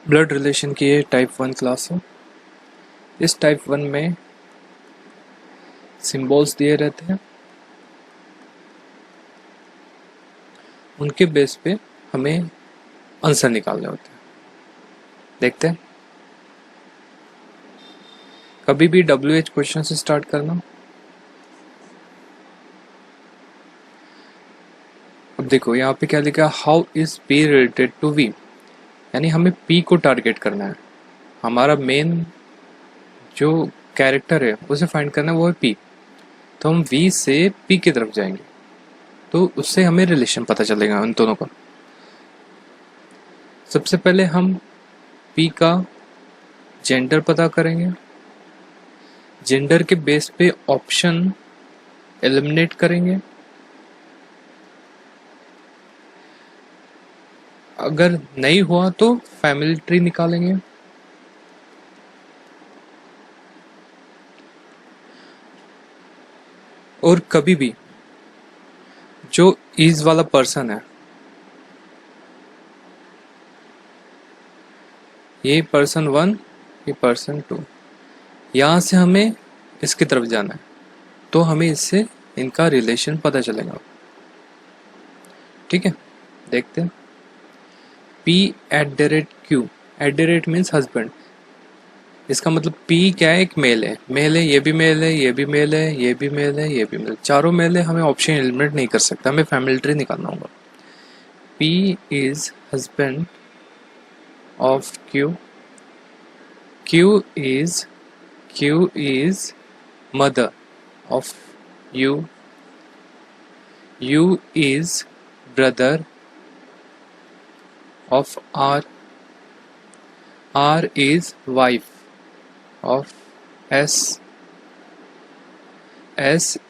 Blood relation की ये type 1 class है। इस टाइप 1 में सिंबल्स दिए रहते हैं, उनके बेस पे हमें आंसर निकालने होते हैं। देखते हैं, कभी भी WH क्वेश्चन से स्टार्ट करना। अब देखो यहाँ पे क्या लिखा, how is P related to V, यानी हमें P को टारगेट करना है। हमारा मेन जो कैरेक्टर है उसे फाइंड करना है, वो है P। तो हम V से P की तरफ जाएंगे, तो उससे हमें रिलेशन पता चलेगा उन दोनों का। सबसे पहले हम P का जेंडर पता करेंगे, जेंडर के बेस पे ऑप्शन एलिमिनेट करेंगे। अगर नहीं हुआ तो फैमिली ट्री निकालेंगे। और कभी भी जो इज वाला पर्सन है, ये पर्सन 1, ये पर्सन 2, यहाँ से हमें इसकी तरफ जाना है, तो हमें इससे इनका रिलेशन पता चलेगा। ठीक है, देखते हैं। P@Q, eight the rate means husband. इसका मतलब P क्या है, एक मेल है। मेल है, ये भी मेल है, ये भी मेल है, ये भी मेल है, ये भी मेल, चारों मेल है। हमें ऑप्शन एलिमिनेट नहीं कर सकता, हमें फैमिली ट्री निकालना होगा। P is husband of Q, Q is mother of U, U is brother of R is wife of S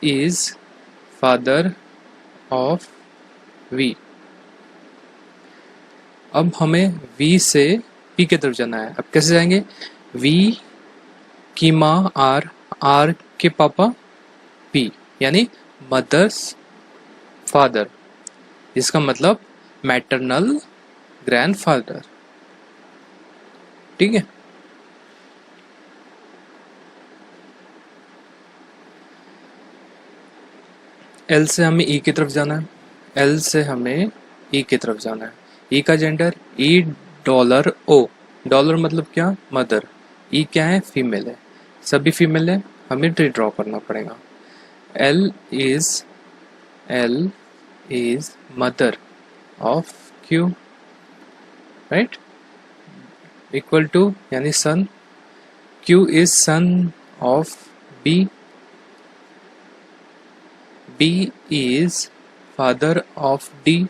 is father of V। अब हमें V से P की तरफ जाना है। अब कैसे जाएंगे, V की माँ R के पापा P, यानी मदर्स फादर, इसका मतलब मैटरनल ग्रैंडफादर। ठीक है, L से हमें E की तरफ जाना है। L से हमें E की तरफ जाना है। E का जेंडर $O, डॉलर मतलब क्या, मदर। E क्या है, फीमेल है, सभी फीमेल है, हमें ट्री ड्रॉ करना पड़ेगा। L is mother of Q, right, equal to यानी son. Q is son of B, B is father of D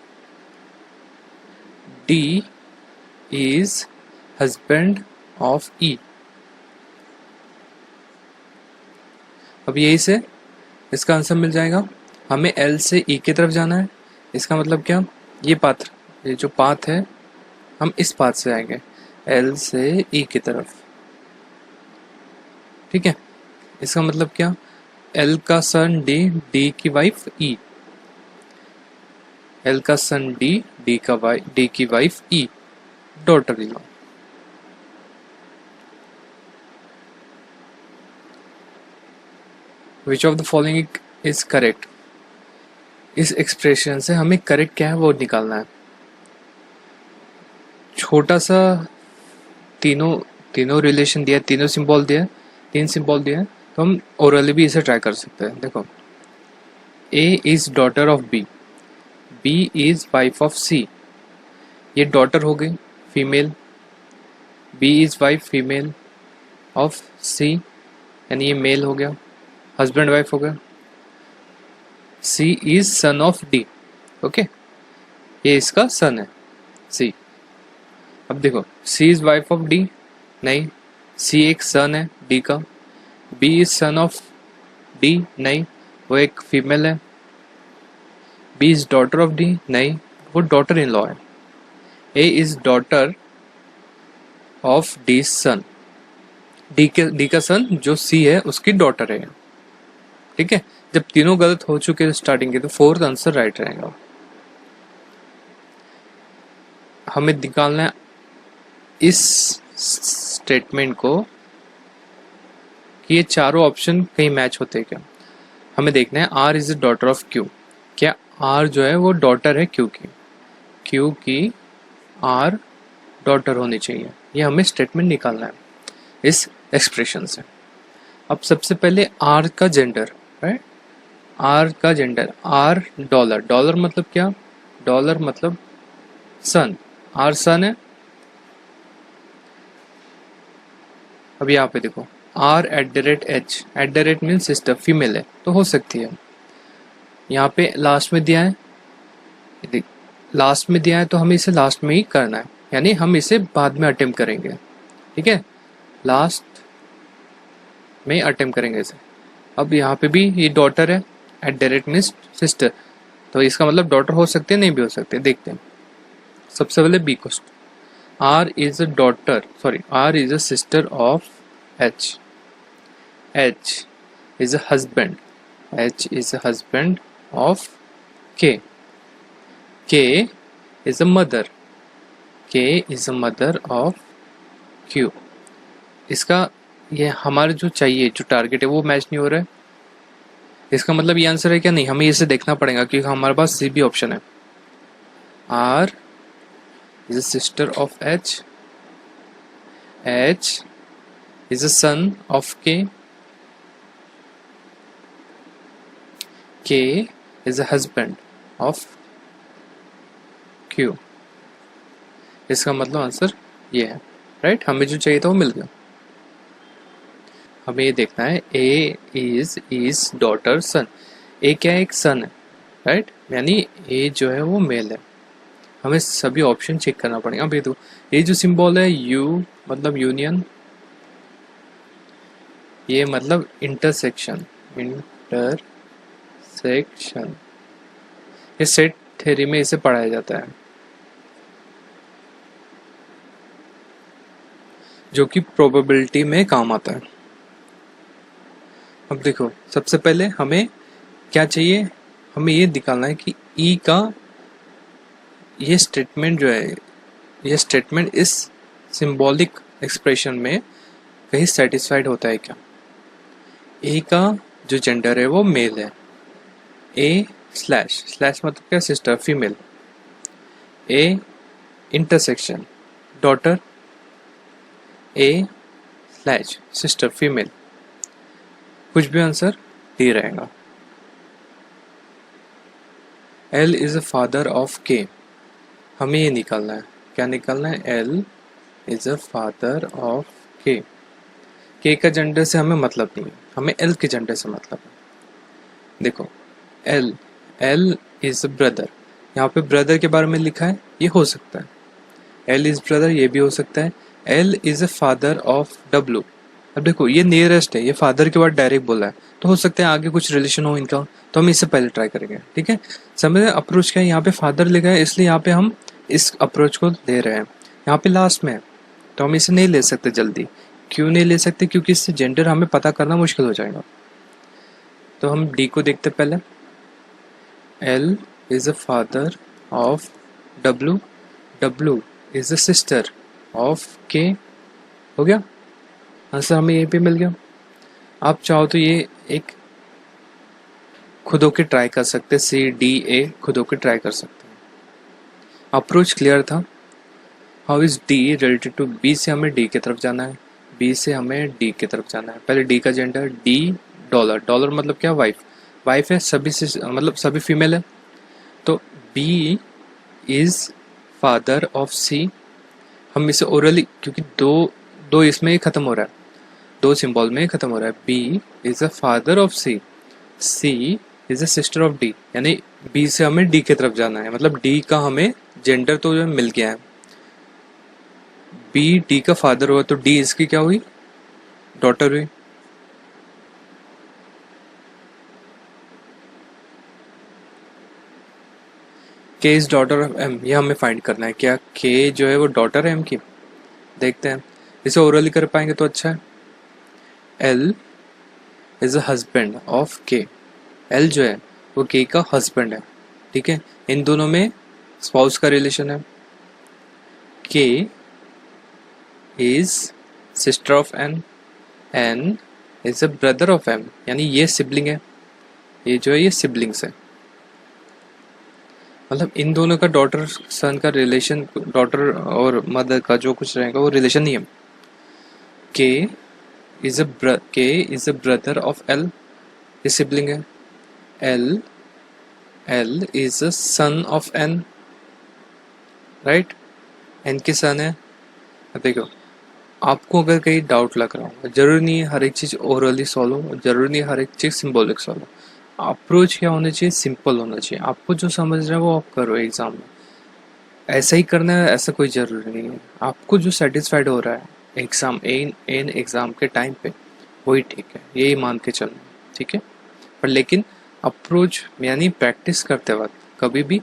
is husband of E। अब यही से इसका आंसर मिल जाएगा। हमें L से E की तरफ जाना है, इसका मतलब क्या, ये पाथ, ये जो पाथ है, हम इस पाथ से आएंगे L से E की तरफ। ठीक है, इसका मतलब क्या, L का सन D की वाइफ E, L का सन D की wife E, daughter in law. Which of the following is correct, इस एक्सप्रेशन से हमें करेक्ट क्या है वो निकालना है। छोटा सा तीनों रिलेशन दिया, तीनों सिंबल दिया, 3 सिंबल दिया, तो हम ओरली भी इसे ट्राई कर सकते हैं। देखो, A is daughter of B, B is wife of C, ये डॉटर हो गई female, B is wife female of C, यानी ये मेल हो गया, हस्बैंड वाइफ हो गया। C is son of D, okay, ये इसका सन है C। अब देखो, C is wife of D, नहीं, C एक सन है D का। B is son of D, नहीं, वो एक फीमेल है। B is daughter of D, नहीं, वो डॉटर इन लॉ है। A is daughter of D son, D का सन जो C है उसकी डॉटर है। ठीक है, जब तीनों गलत हो चुके स्टार्टिंग के, तो 4th आंसर राइट रहेगा। हमें निकालना है इस स्टेटमेंट को कि ये चारों ऑप्शन कहीं मैच होते हैं क्या, हमें देखना है R is the daughter of Q, क्या आर जो है वो डॉटर है क्यू की, क्यू की आर डॉटर होनी चाहिए, ये हमें स्टेटमेंट निकालना है इस एक्सप्रेशन से। अब सबसे पहले आर का जेंडर, राइट, आर का जेंडर, आर डॉलर, डॉलर मतलब क्या, डॉलर मतलब सन, आर सन है। अब यहाँ पे देखो R @h, @ mean sister, female है तो हो सकती है। यहाँ पे लास्ट में दिया है, लास्ट में दिया है तो हमें इसे लास्ट में ही करना है, यानी हम इसे बाद में अटेम्प्ट करेंगे, ठीक है, लास्ट में अटेम्प्ट करेंगे इसे। अब यहाँ पे भी ये डॉटर है, @ मीन्स सिस्टर, तो इसका मतलब डॉटर हो सकती है, नहीं भी हो सकती है, देखते हैं। सबसे पहले B question, R is a daughter, sorry, R is a sister of H, H is a husband, H is a husband of K, K is a mother, K is a mother of Q. इसका ये हमारे जो चाहिए, जो target है वो match नहीं हो रहा है, इसका मतलब ये आंसर है क्या, नहीं, हमें इसे देखना पड़ेगा क्योंकि हमारे पास सी भी ऑप्शन है। R is a sister of H, H is a son of K is a husband of Q. इसका मतलब आंसर ये है, राइट, हमें जो चाहिए था वो मिल गया। हमें ये देखना है ए इज डॉटर सन, ए क्या है, एक सन है, राइट, यानी ए जो है वो मेल है। हमें सभी ऑप्शन चेक करना पड़ेगा। अब ये जो सिंबल है यू मतलब यूनियन, ये मतलब इंटरसेक्शन, इंटरसेक्शन, ये सेट थ्योरी में इसे पढ़ाया जाता है, जो कि प्रोबेबिलिटी में काम आता है। अब देखो सबसे पहले हमें क्या चाहिए, हमें ये निकालना है कि ई का ये स्टेटमेंट जो है, ये स्टेटमेंट इस सिंबॉलिक एक्सप्रेशन में कहीं सेटिस्फाइड होता है क्या। ए का जो जेंडर है वो मेल है, ए स्लैश, स्लैश मतलब क्या, sister, female, A intersection daughter, A slash sister female, कुछ भी आंसर डी रहेगा। L is a father of के, हमें ये निकालना है, क्या निकालना है, L is a father of के का जेंडर से हमें मतलब नहीं है, हमें एल के जेंडर से मतलब है। देखो L, L is a brother, यहाँ पे ब्रदर के बारे में लिखा है, ये हो सकता है, एल इज ब्रदर, ये भी हो सकता है। L is a father of W, अब देखो ये नियरेस्ट है, ये फादर के बाद डायरेक्ट बोला है, तो हो सकता है आगे कुछ रिलेशन हो इनका, तो हम इससे पहले ट्राई करेंगे, ठीक है। समझ अप्रोच क्या है, यहाँ पे फादर लिखा है इसलिए यहाँ पे हम इस अप्रोच को ले रहे हैं, यहाँ पे लास्ट में है तो हम इसे नहीं ले सकते जल्दी, क्यों नहीं ले सकते, क्योंकि इससे जेंडर हमें पता करना मुश्किल हो जाएगा। तो हम डी को देखते पहले, L is a father of W, W is a sister of के, हो गया आंसर, हमें यहीं पे मिल गया। आप चाहो तो ये एक खुद होके ट्राई कर सकते, सी डी ए खुद होके ट्राई कर सकते हैं। अप्रोच क्लियर था। How is D related to B, से हमें डी की तरफ जाना है, बी से हमें डी की तरफ जाना है। पहले डी का जेंडर, डी डॉलर, डॉलर मतलब क्या, वाइफ, वाइफ है सभी से, मतलब सभी फीमेल है, तो बी इज फादर ऑफ सी, हम इसे ओरली, क्योंकि दो दो इसमें ही खत्म हो रहा है, दो सिंबल में ही खत्म हो रहा है, B is a father of C, C is a sister of D, यानी बी से हमें डी की तरफ जाना है, मतलब डी का हमें जेंडर तो जो मिल गया है, बी डी का फादर हुआ तो डी इसकी क्या हुई, डॉटर हुई। K is daughter of M, ये हमें फाइंड करना है, क्या के जो है वो डॉटर है एम की, देखते हैं, इसे ओरली कर पाएंगे तो अच्छा है। L is a husband of के, एल जो है वो के का हस्बैंड है, ठीक है, इन दोनों में स्पाउस का रिलेशन है। K is sister of N, N is a brother of M, यानी ये सिबलिंग है, ये जो है ये सिबलिंग्स है, मतलब इन दोनों का डॉटर सन का रिलेशन, डॉटर और मदर का जो कुछ रहेगा वो रिलेशन नहीं है। K is a brother of L, ये सिबलिंग है। L L is a son of N, right, N की सन है। अब देखो, आपको अगर कहीं डाउट लग रहा हो, जरूरी नहीं है हर एक चीज ओरली सॉल्व हो, जरूरी नहीं है हर एक चीज सिंबॉलिक सॉल्व हो। अप्रोच क्या होना चाहिए, सिंपल होना चाहिए, आपको जो समझ रहा है वो आप करो एग्जाम में, ऐसा ही करना है ऐसा कोई जरूरी नहीं है, आपको जो सेटिस्फाइड हो रहा है एग्जाम एन एन एग्जाम के टाइम पे वही ठीक है, यही मान के चलना, ठीक है। पर लेकिन अप्रोच यानी प्रैक्टिस करते वक्त कभी भी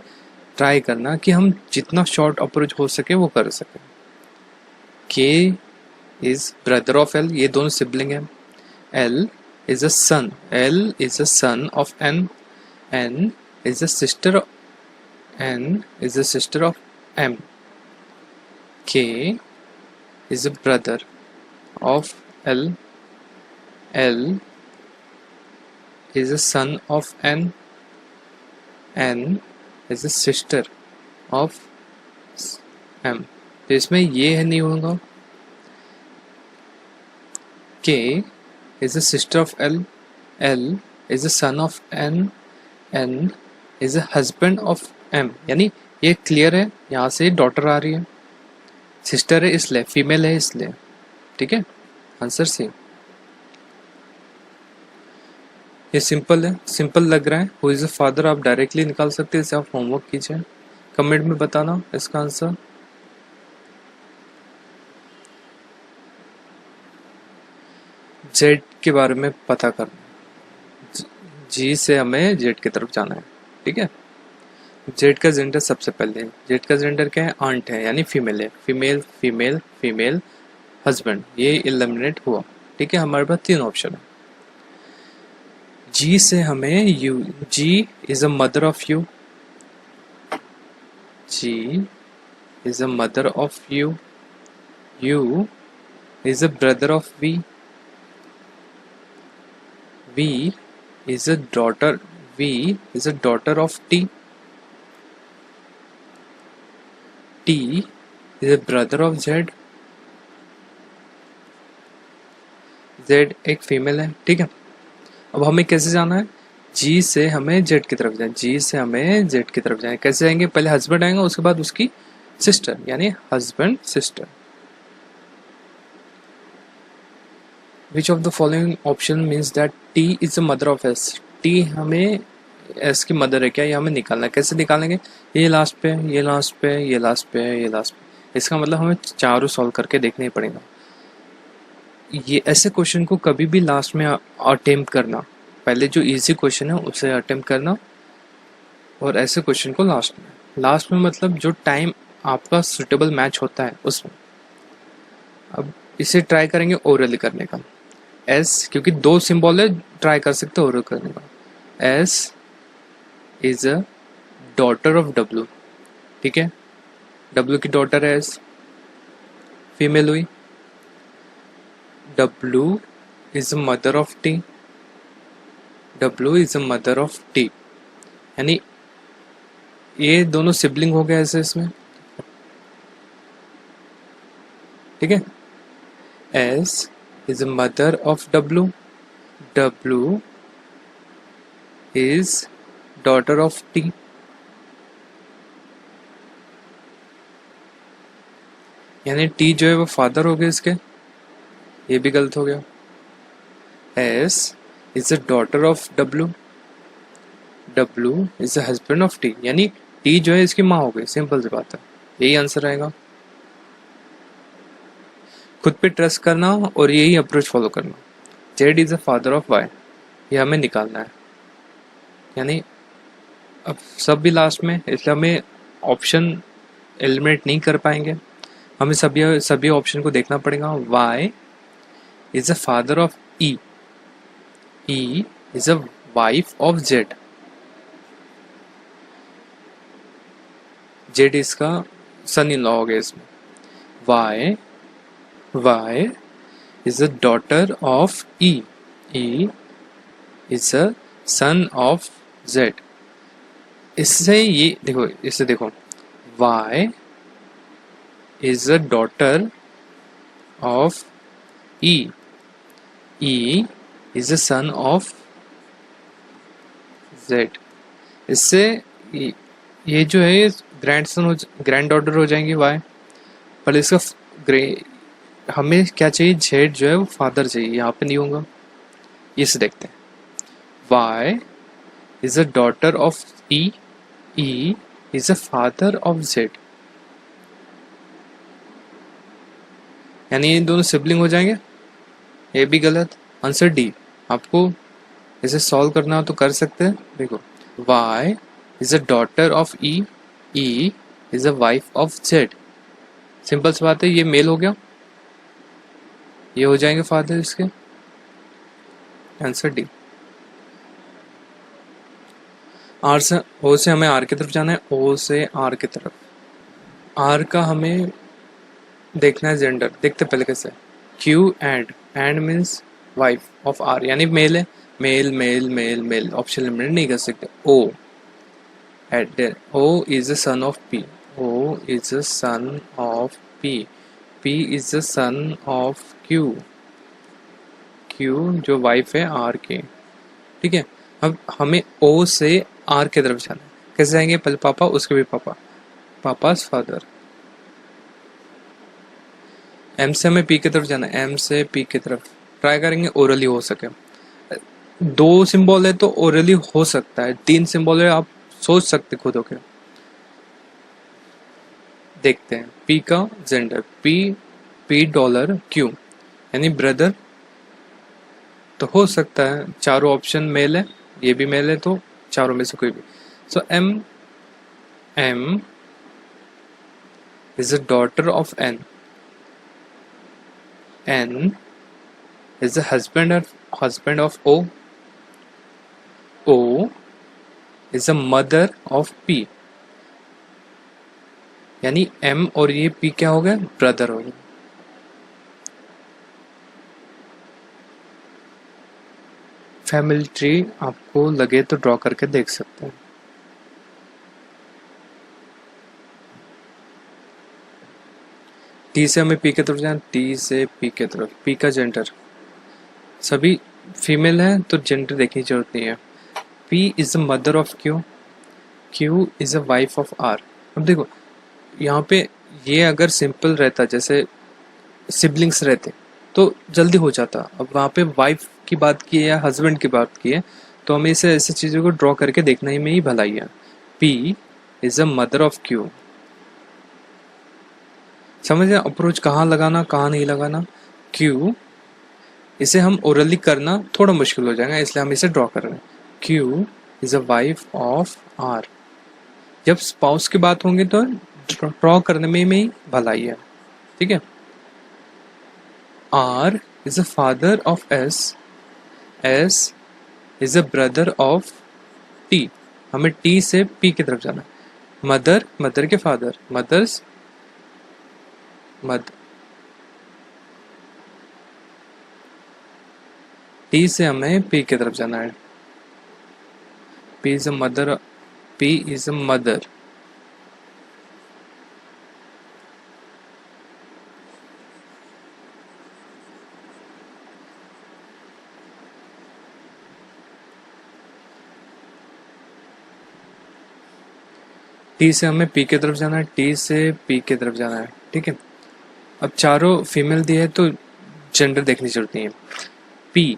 ट्राई करना कि हम जितना शॉर्ट अप्रोच हो सके वो कर सकें। के इज ब्रदर ऑफ एल, ये दोनों सिबलिंग है। L is a son, L is a son of N, N is a sister, N is a sister of M. K is a brother of L. L is a son of N. N is a sister of M. तो इसमें ये है नहीं होगा। K is a sister of L. L is a son of N. N is a husband of M. यानी ये clear है, यहाँ से डॉटर आ रही है, सिस्टर है इसलिए, फीमेल है इसलिए, ठीक है, आंसर सी। ये सिंपल है, सिंपल लग रहा है। हु इज द फादर आप डायरेक्टली निकाल सकते हैं, इसे आप होमवर्क कीजिए, कमेंट में बताना इसका आंसर। जेड के बारे में पता करना, जी से हमें जेड की तरफ जाना है, ठीक है। जेड का जेंडर सबसे पहले, जेड का जेंडर क्या है, आंट है यानी फीमेल है, फीमेल फीमेल फीमेल हस्बैंड, ये एलिमिनेट हुआ, ठीक है। हमारे पास तीन ऑप्शन है। जी से हमें U, G is a mother of U, G is a mother of U, U is a brother of V. V is a daughter. V is a daughter of T. T is a brother of Z. Z एक female है, ठीक है। अब हमें कैसे जाना है, G से हमें Z की तरफ जाए, G से हमें Z की तरफ जाए, कैसे जाएंगे, पहले हस्बैंड आएगा उसके बाद उसकी सिस्टर, यानी husband sister. Which of the following option means that T is the mother of S? T हमें S की मदर है क्या, ये हमें निकालना है, कैसे निकालेंगे, ये लास्ट पे, ये लास्ट पे, ये लास्ट पे, ये लास्ट पे, इसका मतलब हमें चारों सॉल्व करके देखना ही पड़ेगा। ये ऐसे क्वेश्चन को कभी भी लास्ट में अटेम्प्ट करना, पहले जो इजी क्वेश्चन है उसे अटेम्प्ट करना, और ऐसे क्वेश्चन को लास्ट में मतलब जो टाइम आपका सुटेबल मैच होता है उसमें। अब इसे ट्राई करेंगे ओरली करने का। एस क्योंकि दो सिंबल है, ट्राई कर सकते हो ओरल करने का। S is a daughter of W, ठीक है, डब्ल्यू की डॉटर है एस, फीमेल हुई। W is a mother of T, W is a mother of T, यानी ये दोनों सिबलिंग हो गया ऐसे इसमें, ठीक है। S is a mother of W, W is daughter of T, यानी टी जो है वो फादर हो गया इसके, ये भी गलत हो गया। S is a daughter of W, W is a husband of T, यानी टी जो है इसकी माँ हो गई, सिंपल सी बात है, यही आंसर आएगा। खुद पे ट्रस्ट करना और यही अप्रोच फॉलो करना। Z is a father of Y, ये हमें निकालना है, यानी अब सब भी लास्ट में, इसलिए हमें ऑप्शन एलिमिनेट नहीं कर पाएंगे, हमें सभी सभी ऑप्शन को देखना पड़ेगा। Y is a father of E, E is a wife of Z, जेड इसका सन इन लॉ हो गया इसमें। Y Y is a daughter of E. E is a son of Z. इससे ये देखो, इससे देखो, Y is a daughter of E. E is a son of Z. इससे ये जो है ग्रैंड डॉटर हो जाएंगी वाई, पर इसका ग्रे हमें क्या चाहिए, जेड जो है वो फादर चाहिए, यहाँ पे नहीं होगा। इसे देखते हैं, Y is a daughter of E, E is a father of Z, यानी ये दोनों सिबलिंग हो जाएंगे। ये भी गलत, आंसर डी। आपको इसे सॉल्व करना हो तो कर सकते हैं। देखो, Y is a daughter of E, E is a wife of Z. Simple सी बात है, ये मेल हो गया, ये हो जाएंगे फादर इसके। Answer D. आर से ओ से हमें आर की तरफ जाना है, ओ से आर की तरफ। आर का हमें देखना है जेंडर, देखते पहले कैसे। Q and means wife of R, यानी मेल है, male male male male, option eliminate नहीं कर सकते। O eight, O is a son of P, O is a son of P, P is a son of Q, Q जो wife है R K. ठीक है, अब हमें ओ से आर की तरफ जाना है, कैसे जाएंगे, पहले पापा उसके भी पापा, पापास फादर। एम से हमें पी की तरफ जाना है, एम से पी की तरफ ट्राई करेंगे ओरली हो सके। दो सिंबल है तो ओरली हो सकता है, तीन सिंबल है आप सोच सकते खुद होके। देखते हैं पी का gender, P, P dollar Q, यानी ब्रदर तो हो सकता है, चारों ऑप्शन मेल है, ये भी मेल है, तो चारों में से कोई भी। So M, M is a daughter of N. N is the husband of O. O is the mother of P. यानी M और ये P क्या हो गया, ब्रदर हो गया। फैमिली ट्री आपको लगे तो ड्रॉ करके देख सकते हैं। टी से हमें पी की तरफ जाना, टी से पी की तरफ। पी का जेंडर सभी फीमेल है तो जेंडर देखने की जरूरत नहीं है। P is the mother of Q, Q is a wife of R. अब देखो यहाँ पे ये अगर सिंपल रहता, जैसे सिबलिंग्स रहते तो जल्दी हो जाता। अब वहाँ पे वाइफ की बात की है या हस्बैंड की बात की है, तो हमें इसे ऐसी चीज़ों को ड्रॉ करके देखना ही में ही भलाई है। P is a mother of Q, समझ रहे अप्रोच कहाँ लगाना कहाँ नहीं लगाना। क्यू इसे हम ओरली करना थोड़ा मुश्किल हो जाएगा, इसलिए हम इसे ड्रॉ कर रहे हैं। Q is a wife of R. जब स्पाउस की बात होंगी तो ड्रॉ करने में ही भलाई है। ठीक है, R is a father of S, S is a brother of T. हमें टी से पी की तरफ जाना है। मदर, मदर के फादर, मदर्स मदर। टी से हमें पी की तरफ जाना है। P is a mother, P is a mother. T से हमें पी की तरफ जाना है, टी से पी की तरफ जाना है। ठीक है, अब चारों फीमेल दिए है तो जेंडर देखने की जरूरत नहीं है। P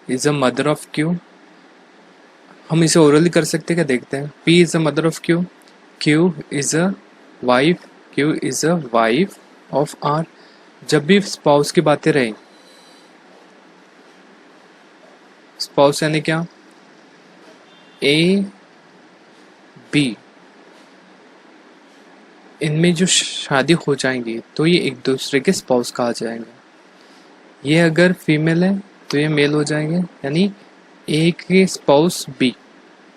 is a mother of Q, हम इसे ओरली कर सकते हैं क्या, देखते हैं। P is a mother of Q, Q is a wife, Q is a wife of R. जब भी स्पाउस की बातें रही, स्पाउस यानी क्या, ए बी, इनमें जो शादी हो जाएंगी तो ये एक दूसरे के स्पाउस कहा जाएंगे। ये अगर फीमेल है तो ये मेल हो जाएंगे, यानी ए के स्पाउस बी।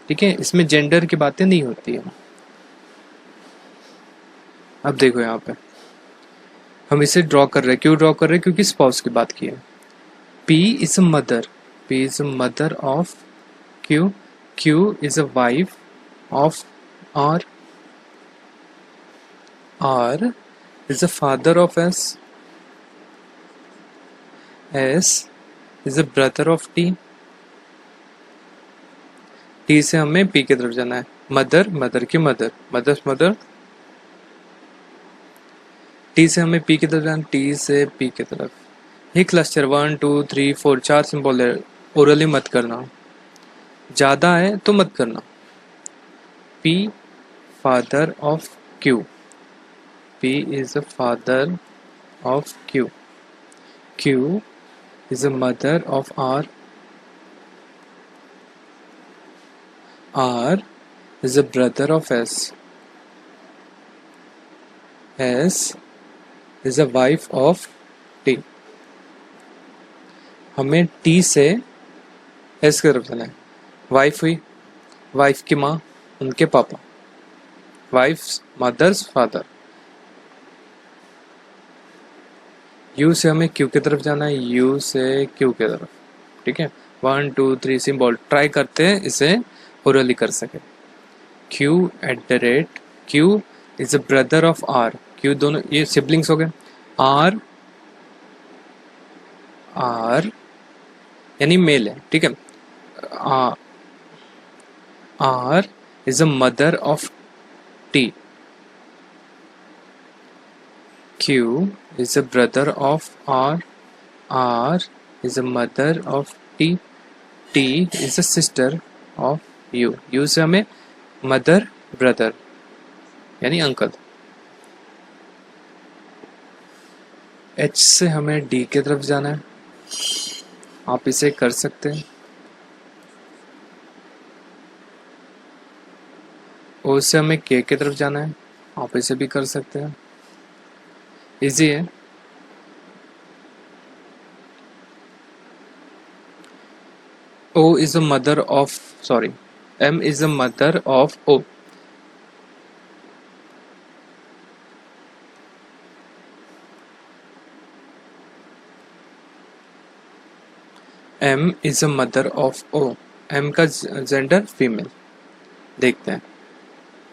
ठीक है, इसमें जेंडर की बातें नहीं होती है। अब देखो यहाँ पे हम इसे ड्रॉ कर रहे हैं, क्यों ड्रॉ कर रहे हैं, क्योंकि स्पाउस की बात की है. P is a mother. P is a mother of Q. Q is a wife of R. R is a father of S. S is a brother of T. T से हमें P की तरफ जाना है. मदर, मदर की mother, mother's mother. T से हमें P की तरफ जाना है. T से P की तरफ. ये क्लस्टर 1 2 3 4 4 सिंबल है. ओरली मत करना, ज़्यादा है तो मत करना. P father of Q. P is a father of Q. Q is a mother of R. R is a brother of S. S is a wife of T. हमें T से S की तरफ जाना है. वाइफ हुई, wife की माँ, उनके पापा, वाइफ्स मदर्स फादर. U से हमें Q की तरफ जाना है. U से Q की तरफ. ठीक है, 1 2 3 सिंबल ट्राई करते हैं इसे ओरली कर सके. Q eight the rate. Q is a brother of R. Q दोनों ये सिबलिंग्स हो गए. R R यानी मेल है. ठीक है, R is a mother of T. Q is a brother of R. R is a mother of T. T is a sister of U. U से हमें मदर ब्रदर यानी uncle. H से हमें D की तरफ जाना है. आप इसे कर सकते हैं. O से हमें K की तरफ जाना है. आप इसे भी कर सकते हैं, इजी है. O is a mother of, sorry, M is a mother of O. M is a mother of O. M का जेंडर फीमेल. देखते हैं.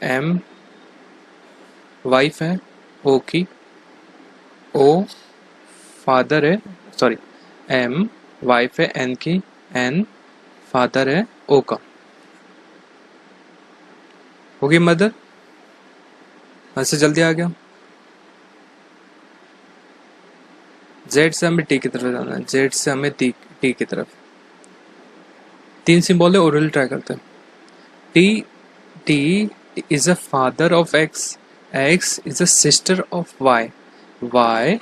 M वाइफ है O की. O फादर है, सॉरी, M वाइफ है N की. N father है O का. होगी मदर. ऐसे जल्दी आ गया. Z से हमें T की तरफ जाना है. Z से हमें T की तरफ. 3 सिंबल है, ओरल ट्राई करते हैं. T is a father of X. X is a sister of Y. Y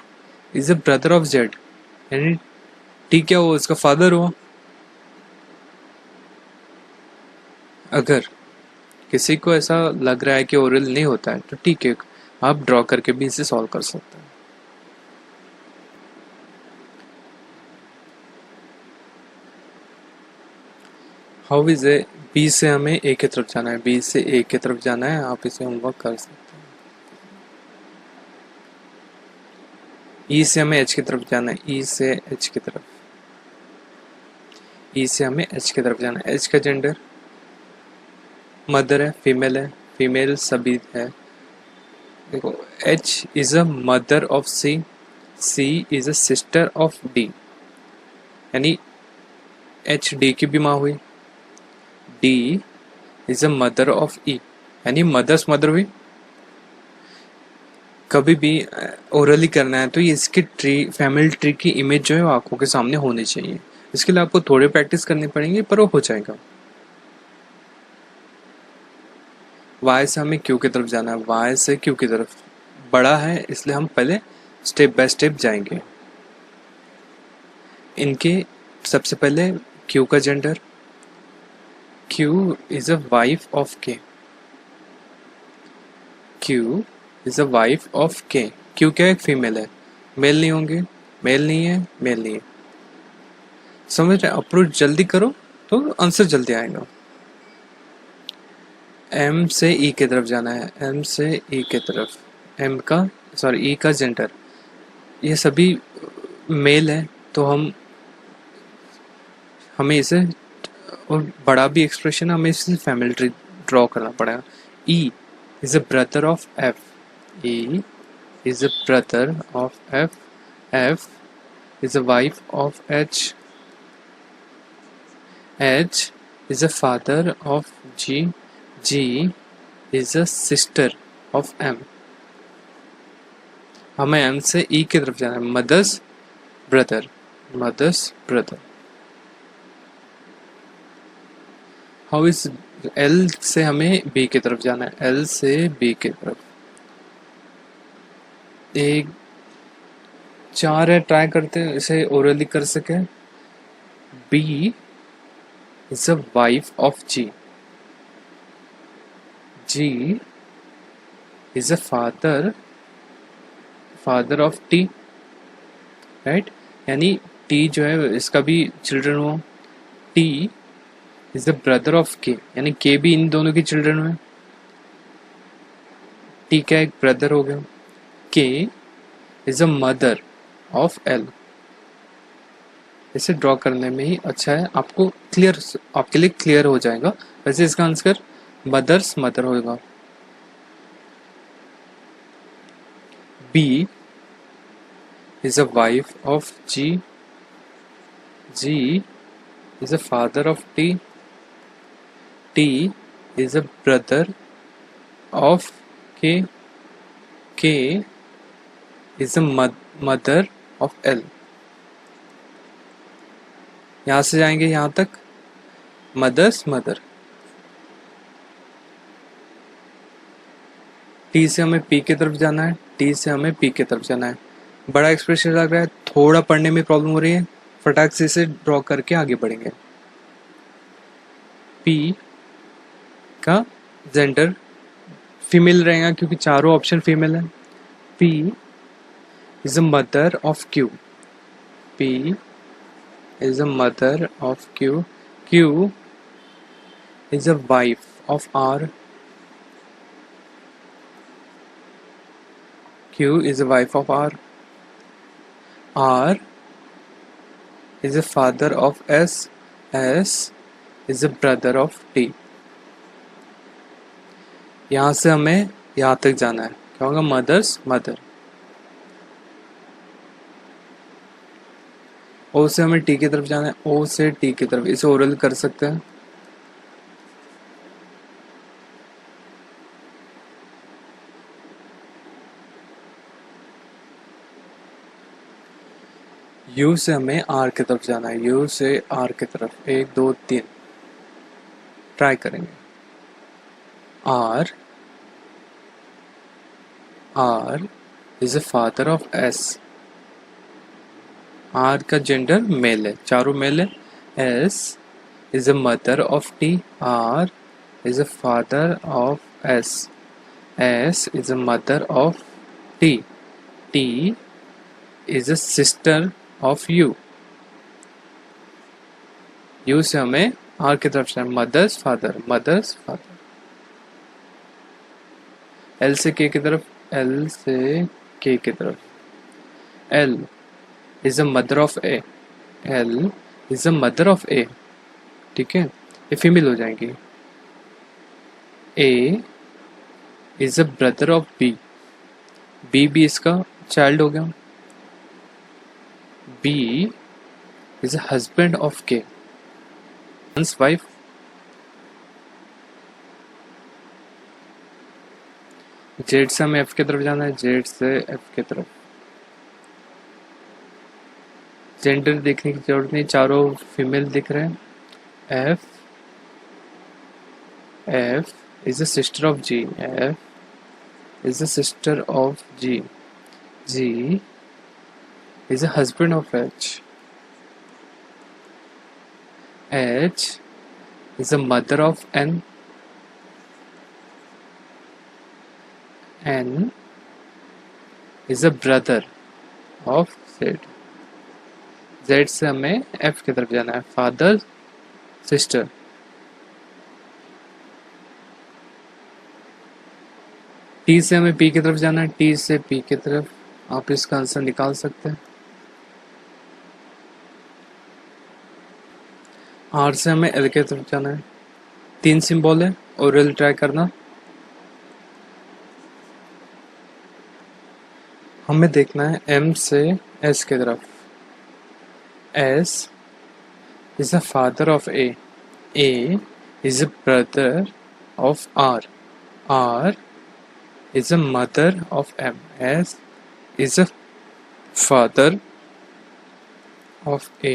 is a brother of Z. यानी T क्या हुआ, इसका फादर हुआ. अगर किसी को ऐसा लग रहा है कि ओरल नहीं होता है तो ठीक है, आप ड्रॉ करके भी इसे सॉल्व कर सकते हैं. How is a. बी से हमें ए की तरफ जाना है. बी से ए की तरफ जाना है. आप इसे होमवर्क कर सकते हैं. ई से हमें एच की तरफ जाना है. ई से एच की तरफ. ई से हमें एच की तरफ जाना है. एच का जेंडर मदर है, फीमेल है. फीमेल सभी है. देखो, H is a mother of C. C is a sister of D. यानी एच डी की भी माँ हुई. D is a mother of E, यानी मदर्स मदर हुई. कभी भी ओरली करना है तो ये इसकी ट्री, फैमिली ट्री की इमेज जो है वो आंखों के सामने होनी चाहिए. इसके लिए आपको थोड़े प्रैक्टिस करनी पड़ेंगे, पर वो हो जाएगा. वाई से हमें क्यू की तरफ जाना है. वाई से क्यू की तरफ. बड़ा है इसलिए हम पहले स्टेप बाय स्टेप जाएंगे. इनके सबसे पहले क्यू का gender. Q is a wife of K. Q is a wife of K. Q क्या है, फीमेल है. मेल नहीं होंगे. मेल नहीं है, मेल नहीं है. समझ रहे. अप्रोच जल्दी करो तो आंसर जल्दी आएगा. एम से ई की तरफ जाना है. एम से ई की तरफ. एम का, सॉरी, ई का जेंडर. ये सभी मेल है, तो हमें इसे, और बड़ा भी एक्सप्रेशन, हमें इसे फैमिली ट्री ड्रॉ करना पड़ेगा. ई is a brother of F. E is a brother of F. F is a wife of H. H is a father of G. G is a sister of M. हमें M से E की तरफ जाना है. Mother's brother. Mother's brother. How is L से हमें B की तरफ जाना है. L से B की तरफ. एक 4 है, ट्राई करते हैं इसे ओरली कर सके. B is a wife of G. G is a father of T. Right, यानी T जो है इसका भी चिल्ड्रन हो. T is the brother of K, यानी K भी इन दोनों की चिल्ड्रन हुए. T का एक ब्रदर हो गया. K is a mother of L. इसे ड्रॉ करने में ही अच्छा है, आपको क्लियर, आपके लिए क्लियर हो जाएगा. वैसे इसका आंसर मदर्स मदर होगा. B is a wife of G. G is a father of T. T is a brother of K. K is a mother of L. यहाँ से जाएंगे यहाँ तक, मदर्स मदर. T से हमें P की तरफ जाना है. T से हमें P की तरफ जाना है. बड़ा एक्सप्रेशन लग रहा है, थोड़ा पढ़ने में प्रॉब्लम हो रही है, फटाक से इसे ड्रॉ करके आगे बढ़ेंगे. P का जेंडर फीमेल रहेगा क्योंकि चारों ऑप्शन फीमेल है. P is a mother of Q. P is a mother of Q. Q is a wife of R. Q is a wife of R. R is a father of S. S is a brother of T. यहाँ से हमें यहाँ तक जाना है. क्या होगा? Mother's mother. O से हमें T की तरफ जाना है. O से T की तरफ. इसे ओरल कर सकते हैं. U से हमें R की तरफ जाना है. U से R की तरफ. 1 2 3 ट्राई करेंगे. R is a father of S. R का जेंडर मेल है, चारों मेल है. S is a mother of T. R is a father of S. S is a mother of T. T is a sister of U. U से हमें R की तरफ से mother's father. Mother's father. L से K की तरफ. L से K की तरफ. L is a mother of A. L is a mother of A. ठीक है, ये फीमेल हो जाएंगी. A is a brother of B. B भी इसका चाइल्ड हो गया. B is a husband of K. One's wife. Z से हमें F की तरफ जाना है. Z से F की तरफ. जेंडर देखने की जरूरत नहीं, चारों फीमेल दिख रहे हैं. F is a sister of G. F is a sister of G. G is a husband of H. H is a mother of N. N is a brother of Z. Z से हमें F की तरफ जाना है. Father sister. T से हमें P की तरफ जाना है. T से P की तरफ. आप इसका आंसर निकाल सकते हैं। आर से हमें एल के तरफ जाना है, 3 सिंबल है और एल ट्राई करना। हमें देखना है एम से एस की तरफ। S is the father of A is a brother of R is a mother of M. S is a father of A.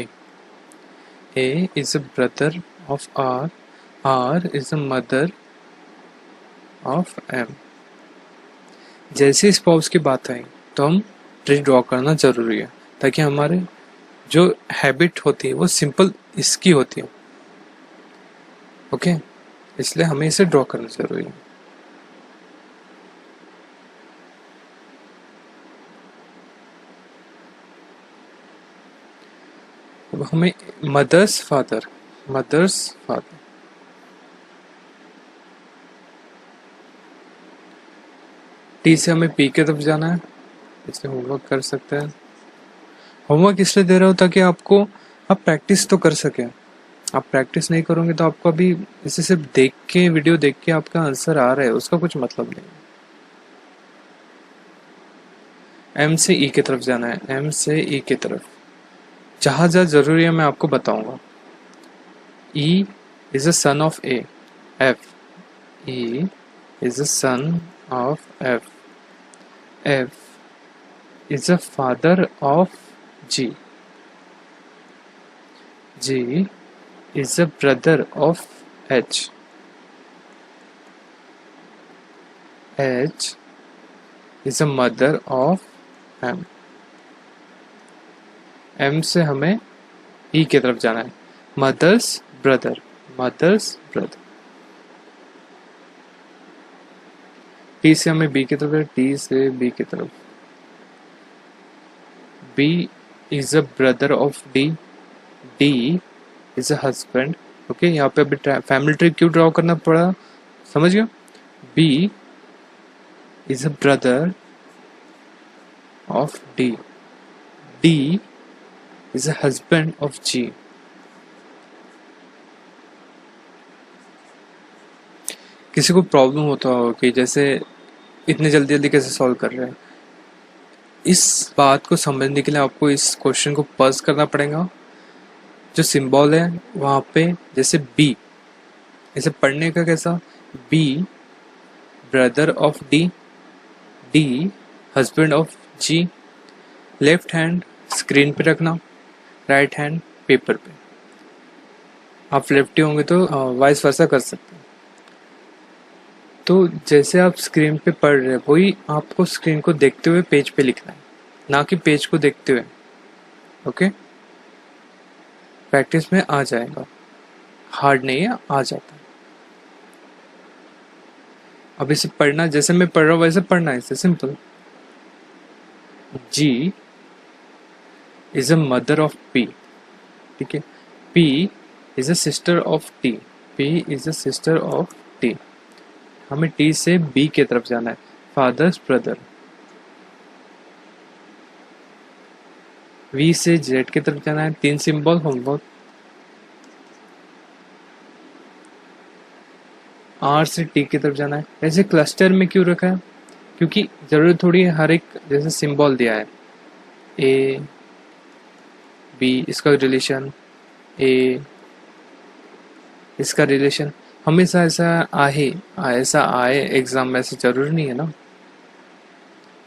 A is a brother of R. R is a mother of M. जैसे spouse की बात आई तो हम tree draw करना जरूरी है, ताकि हमारे जो हैबिट होती है वो सिंपल इसकी होती है। ओके, इसलिए हमें इसे ड्रॉ करना जरूरी है। अब हमें मदर्स फादर टी से हमें पी की तरफ जाना है, इसलिए होमवर्क कर सकते हैं। होमवर्क इसलिए दे रहा हूँ ताकि आपको आप प्रैक्टिस तो कर सकें। आप प्रैक्टिस नहीं करोगे तो आपको अभी इसे सिर्फ देख के, वीडियो देख के आपका आंसर आ रहा है, उसका कुछ मतलब नहीं। एम से ई की तरफ जाना है, एम से ई की तरफ। जहाँ जहाँ जरूरी है मैं आपको बताऊंगा। ई is a son of A, F E is a son of F, F is a father of G. G is a brother of H. H is a mother of M. M से हमें E की तरफ जाना है, mother's brother. T से हमें B की तरफ, T से B की तरफ। B is a brother of D. D is a husband. Okay, यहाँ पे अभी फैमिली ट्री क्यों ड्रॉ करना पड़ा, समझ गया? B is a brother of D. D is a husband of G. किसी को प्रॉब्लम होता हो कि जैसे इतने जल्दी जल्दी कैसे सॉल्व कर रहे हैं, इस बात को समझने के लिए आपको इस क्वेश्चन को पॉज करना पड़ेगा। जो सिंबल है वहाँ पे, जैसे बी, इसे पढ़ने का कैसा, B brother of D, D husband of G. Left hand screen पे रखना, राइट हैंड पेपर पे। आप लेफ्टी होंगे तो वाइस वर्सा कर सकते हैं। तो जैसे आप स्क्रीन पे पढ़ रहे हैं वही आपको स्क्रीन को देखते हुए पेज पे लिखना है, ना कि पेज को देखते हुए। ओके, प्रैक्टिस में आ जाएगा, हार्ड नहीं है, आ जाता है। अब इसे पढ़ना, जैसे मैं पढ़ रहा हूँ वैसे पढ़ना है, इसे simple. G is a mother of P, ठीक है। P is a sister of T, P is a sister of T. हमें टी से बी की तरफ जाना है, फादर्स ब्रदर। वी से जेड की तरफ जाना है, 3 सिंबल होमवर्क। आर से टी की तरफ जाना है। ऐसे क्लस्टर में क्यों रखा है, क्योंकि जरूरत थोड़ी है, हर एक जैसे सिंबल दिया है, ए बी, इसका रिलेशन ए, इसका रिलेशन हमेशा ऐसा आए एग्जाम में, ऐसे जरूरी नहीं है ना।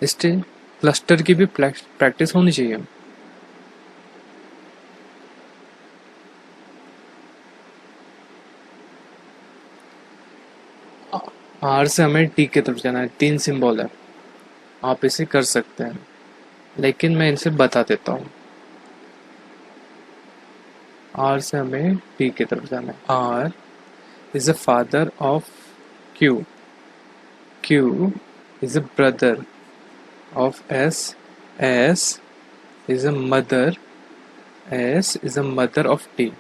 इसलिए क्लस्टर की भी प्रैक्टिस होनी चाहिए। आर से हमें टी की तरफ जाना है, 3 सिंबल है, आप इसे कर सकते हैं, लेकिन मैं इनसे बता देता हूँ। आर से हमें टी की तरफ जाना है। R is a father of Q, Q is a brother of S, S is a mother, S is a mother of T.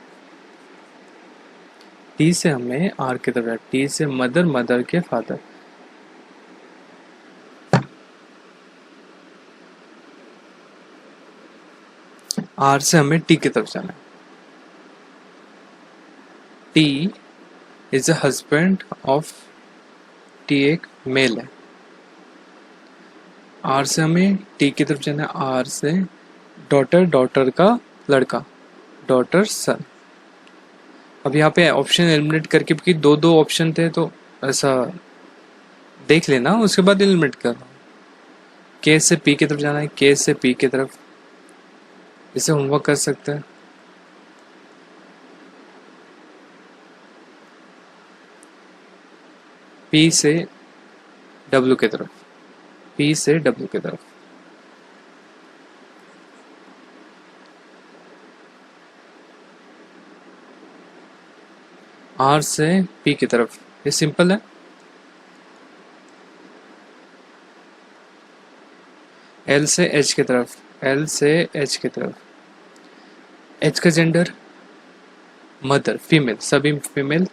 T से हमें आर की तरफ, टी से मदर, मदर के फादर। आर से हमें टी की तरफ जाना है। T is a husband of, T एक मेल है। आर से हमें टी की तरफ जाना है। आर से डॉटर, डॉटर का लड़का, डॉटर सन। अब यहाँ पे ऑप्शन एलिमिनेट करके, क्योंकि दो दो ऑप्शन थे तो ऐसा देख लेना, उसके बाद एलिमिनेट करना। के से पी की तरफ जाना है, के से पी की तरफ, इसे होमवर्क कर सकते हैं। पी से डब्ल्यू की तरफ, पी से डब्ल्यू की तरफ। आर से पी की तरफ, ये सिंपल है। एल से एच की तरफ, एल से एच की तरफ। एच का जेंडर मदर, फीमेल, सभी female.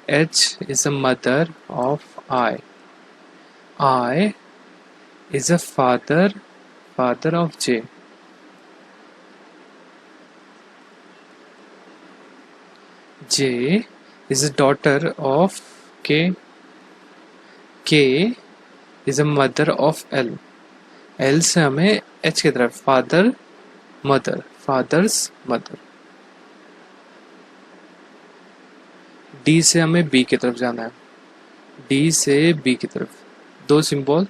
H is a mother of I, I is a father, father of J. J is a daughter of K. K is a mother of L. L से हमें H की तरफ, father mother, father's mother. D से हमें B की तरफ जाना है। D से B की तरफ दो सिंबल।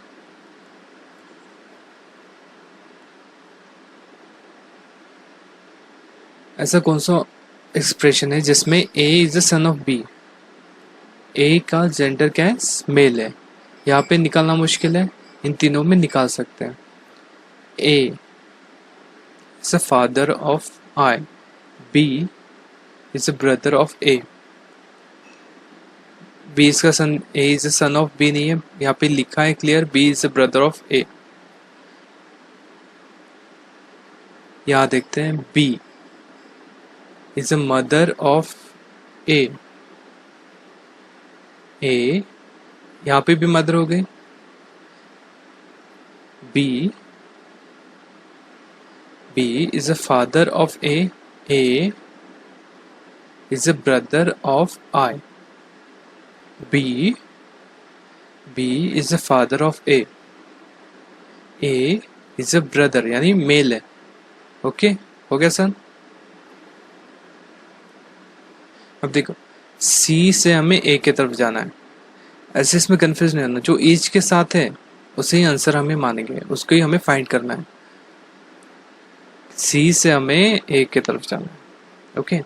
ऐसा कौन सा एक्सप्रेशन है जिसमें A is the son of B? A का जेंडर क्या है? मेल है। यहाँ पे निकालना मुश्किल है, इन तीनों में निकाल सकते हैं। A is a father of I. B is a brother of A. B इसका सन, A is a son of B नहीं है, यहाँ पे लिखा है clear, B is a brother of A। यहाँ देखते हैं, B is a mother of A। A यहाँ पे भी मदर हो गई। B is a father of A। A is a brother of I। B is a father of A। A is a brother, यानी male है। Okay, हो गया सन। अब देखो, C से हमें A की तरफ जाना है। ऐसे इसमें कंफ्यूज नहीं होना, जो ईच के साथ है उसे ही आंसर हमें मानेंगे, उसको ही हमें फाइंड करना है। C से हमें A की तरफ जाना है। ओके,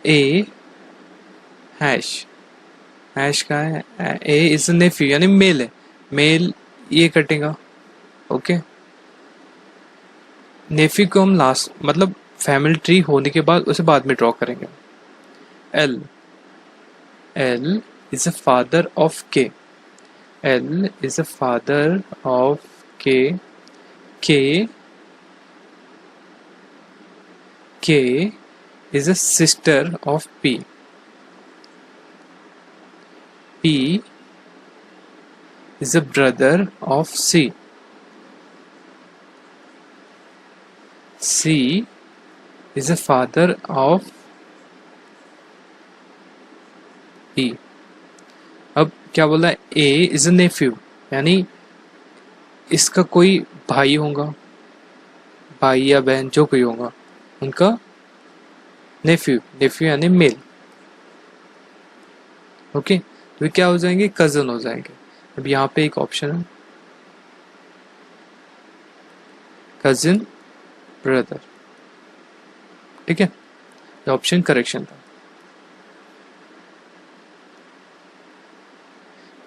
A हैश, हैश का है, A इज नेफ्यू यानी मेल है, मेल ये कटेगा। ओके, नेफ्यू को हम लास्ट, मतलब फैमिली ट्री होने के बाद उसे बाद में ड्रॉ करेंगे। L is a father of K। L is a father of K। K is a sister of P। P is a brother of C। C is a father of E। अब क्या बोला है? A is a nephew, यानी इसका कोई भाई होगा, भाई या बहन जो कोई होगा, उनका नेफ्यू, नेफ्यू यानी मेल। ओके, तो क्या हो जाएंगे? कजन हो जाएंगे। अब यहाँ पे एक ऑप्शन है, कजिन ब्रदर। ठीक है, ये ऑप्शन करेक्शन था।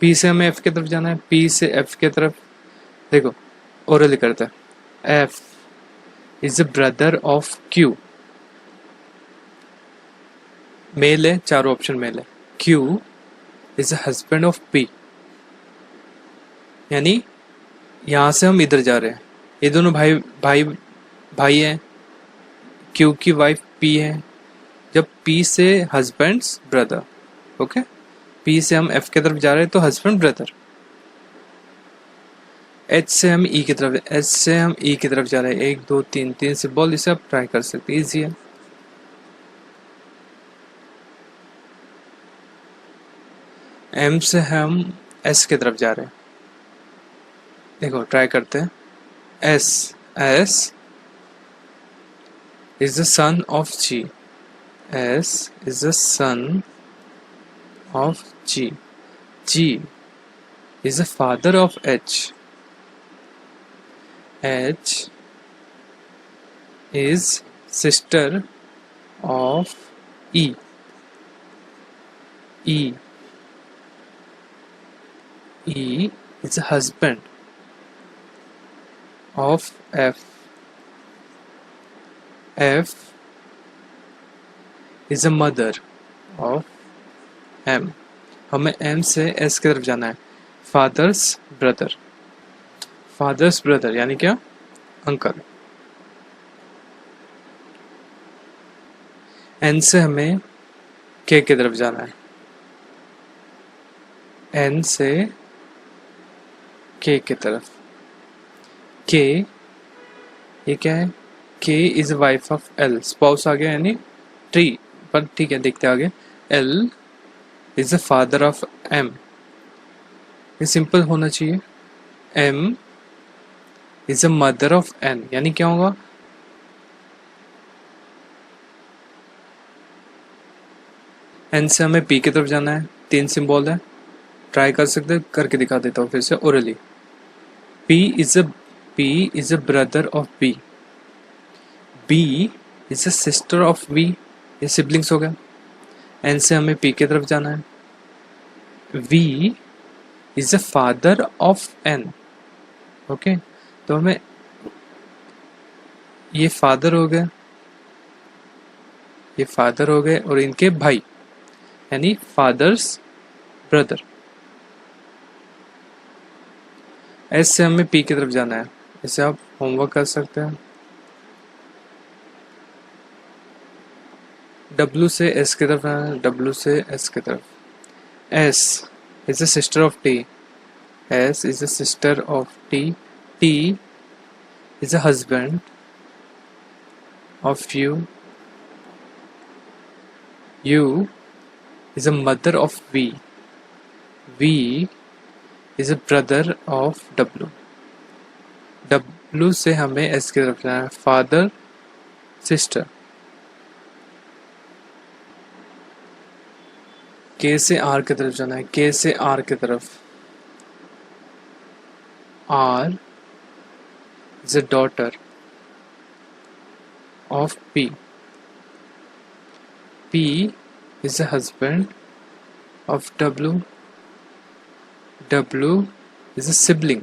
पी से हमें एफ की तरफ जाना है। पी से एफ की तरफ देखो, ओरली करता है। F is a brother of Q, male है, चारों ऑप्शन मेल है। Q is a husband of P, यानी यहां से हम इधर जा रहे हैं, ये दोनों भाई भाई भाई हैं। क्यू की वाइफ पी है, जब पी से हस्बैंड्स ब्रदर। ओके, पी से हम एफ की तरफ जा रहे हैं तो हस्बैंड ब्रदर। एच से हम ई की तरफ, एच से हम ई की तरफ जा रहे हैं, 1 2 3, 3 सिंबल, इसे आप ट्राई कर सकते हैं, ईजी है। एम से हम एस की तरफ जा रहे हैं, देखो ट्राई करते हैं। S, S is the son of G, S is the son of G, G is the father of H, H is sister of E, E, E is the husband of F, F is the mother of M। हमें M से S की तरफ जाना है। Father's brother, fathers brother यानी क्या, uncle. N से हमें K की तरफ जाना है, N से K की तरफ। K ये क्या है, K is wife of L, spouse आ गया यानी ट्री, पर ठीक है देखते आगे। L is the father of M, ये सिंपल होना चाहिए। M is the mother of N, यानी क्या होगा, N से हमें P की तरफ जाना है, 3 सिंबल है, ट्राई कर सकते हैं, करके दिखा देता हूँ फिर से orally. P is a brother of B, B is a sister of V, ये सिबलिंग्स हो गया। N से हमें P की तरफ जाना है, V is a father of N, okay तो हमें ये फादर हो गए, ये फादर हो गए और इनके भाई यानी फादर्स ब्रदर। एस से हमें पी की तरफ जाना है, इसे आप होमवर्क कर सकते हैं। डब्ल्यू से एस की तरफ जाना है, डब्ल्यू से एस की तरफ। S is the sister of T, S is the sister of T, T is the husband of U, U is a mother of V, V is a brother of W, W से हमें S की तरफ जाना है, father sister. K से R की तरफ जाना है, K से R की तरफ। R is a daughter of P, P is the husband of W, W is a sibling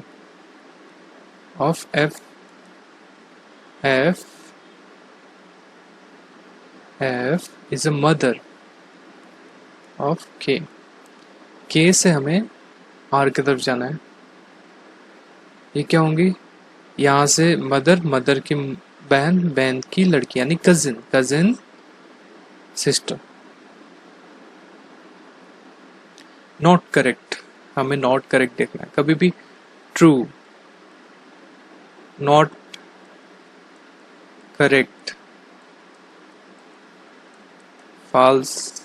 of F, F is a mother of K, K से हमें R की तरफ जाना है, ये क्या होंगी, यहाँ से मदर, मदर की बहन, बहन की लड़की यानी cousin, cousin sister. Not correct, हमें नॉट करेक्ट देखना है, कभी भी ट्रू, नॉट करेक्ट, फॉल्स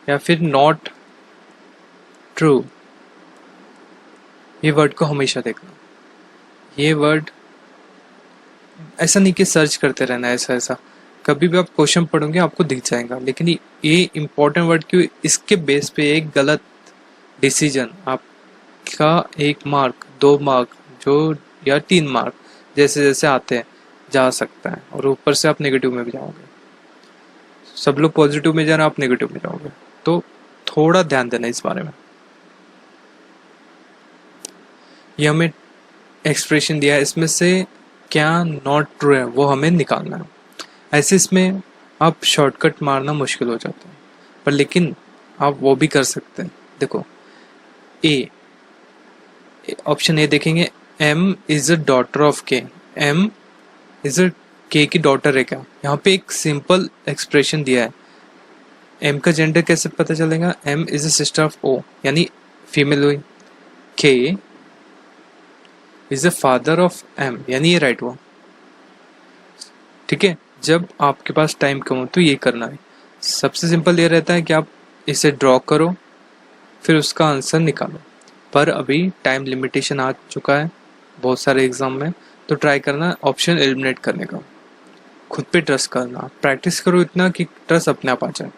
या फिर नॉट ट्रू, ये वर्ड को हमेशा देखना। ये वर्ड ऐसा नहीं कि सर्च करते रहना, ऐसा ऐसा कभी भी आप क्वेश्चन पढ़ोगे आपको दिख जाएगा, लेकिन ये इम्पोर्टेंट वर्ड क्यों, इसके बेस पे एक गलत डिसीजन आपका 1 मार्क 2 मार्क जो या 3 मार्क जैसे जैसे आते हैं जा सकता है, और ऊपर से आप नेगेटिव में भी जाओगे। सब लोग पॉजिटिव में जा रहे हैं, आप नेगेटिव में जाओगे, तो थोड़ा ध्यान देना इस बारे में। ये हमें एक्सप्रेशन दिया है, इसमें से क्या नॉट ट्रू है वो हमें निकालना है। ऐसे इसमें आप शॉर्टकट मारना मुश्किल हो जाता है, पर लेकिन आप वो भी कर सकते हैं। देखो ए, ऑप्शन ए देखेंगे, M is a daughter of K, M is a K की डॉटर है क्या, यहाँ पे एक सिंपल एक्सप्रेशन दिया है। एम का जेंडर कैसे पता चलेगा, M is a sister of O यानी फीमेल हुई, K is the father of M, यानी ये राइट हुआ। ठीक है, जब आपके पास टाइम कम हो तो ये करना है। सबसे सिंपल ये रहता है कि आप इसे ड्रॉ करो फिर उसका आंसर निकालो, पर अभी टाइम लिमिटेशन आ चुका है बहुत सारे एग्जाम में, तो ट्राई करना ऑप्शन एलिमिनेट करने का। खुद पे ट्रस्ट करना, प्रैक्टिस करो इतना कि ट्रस्ट अपने आप आ जाए।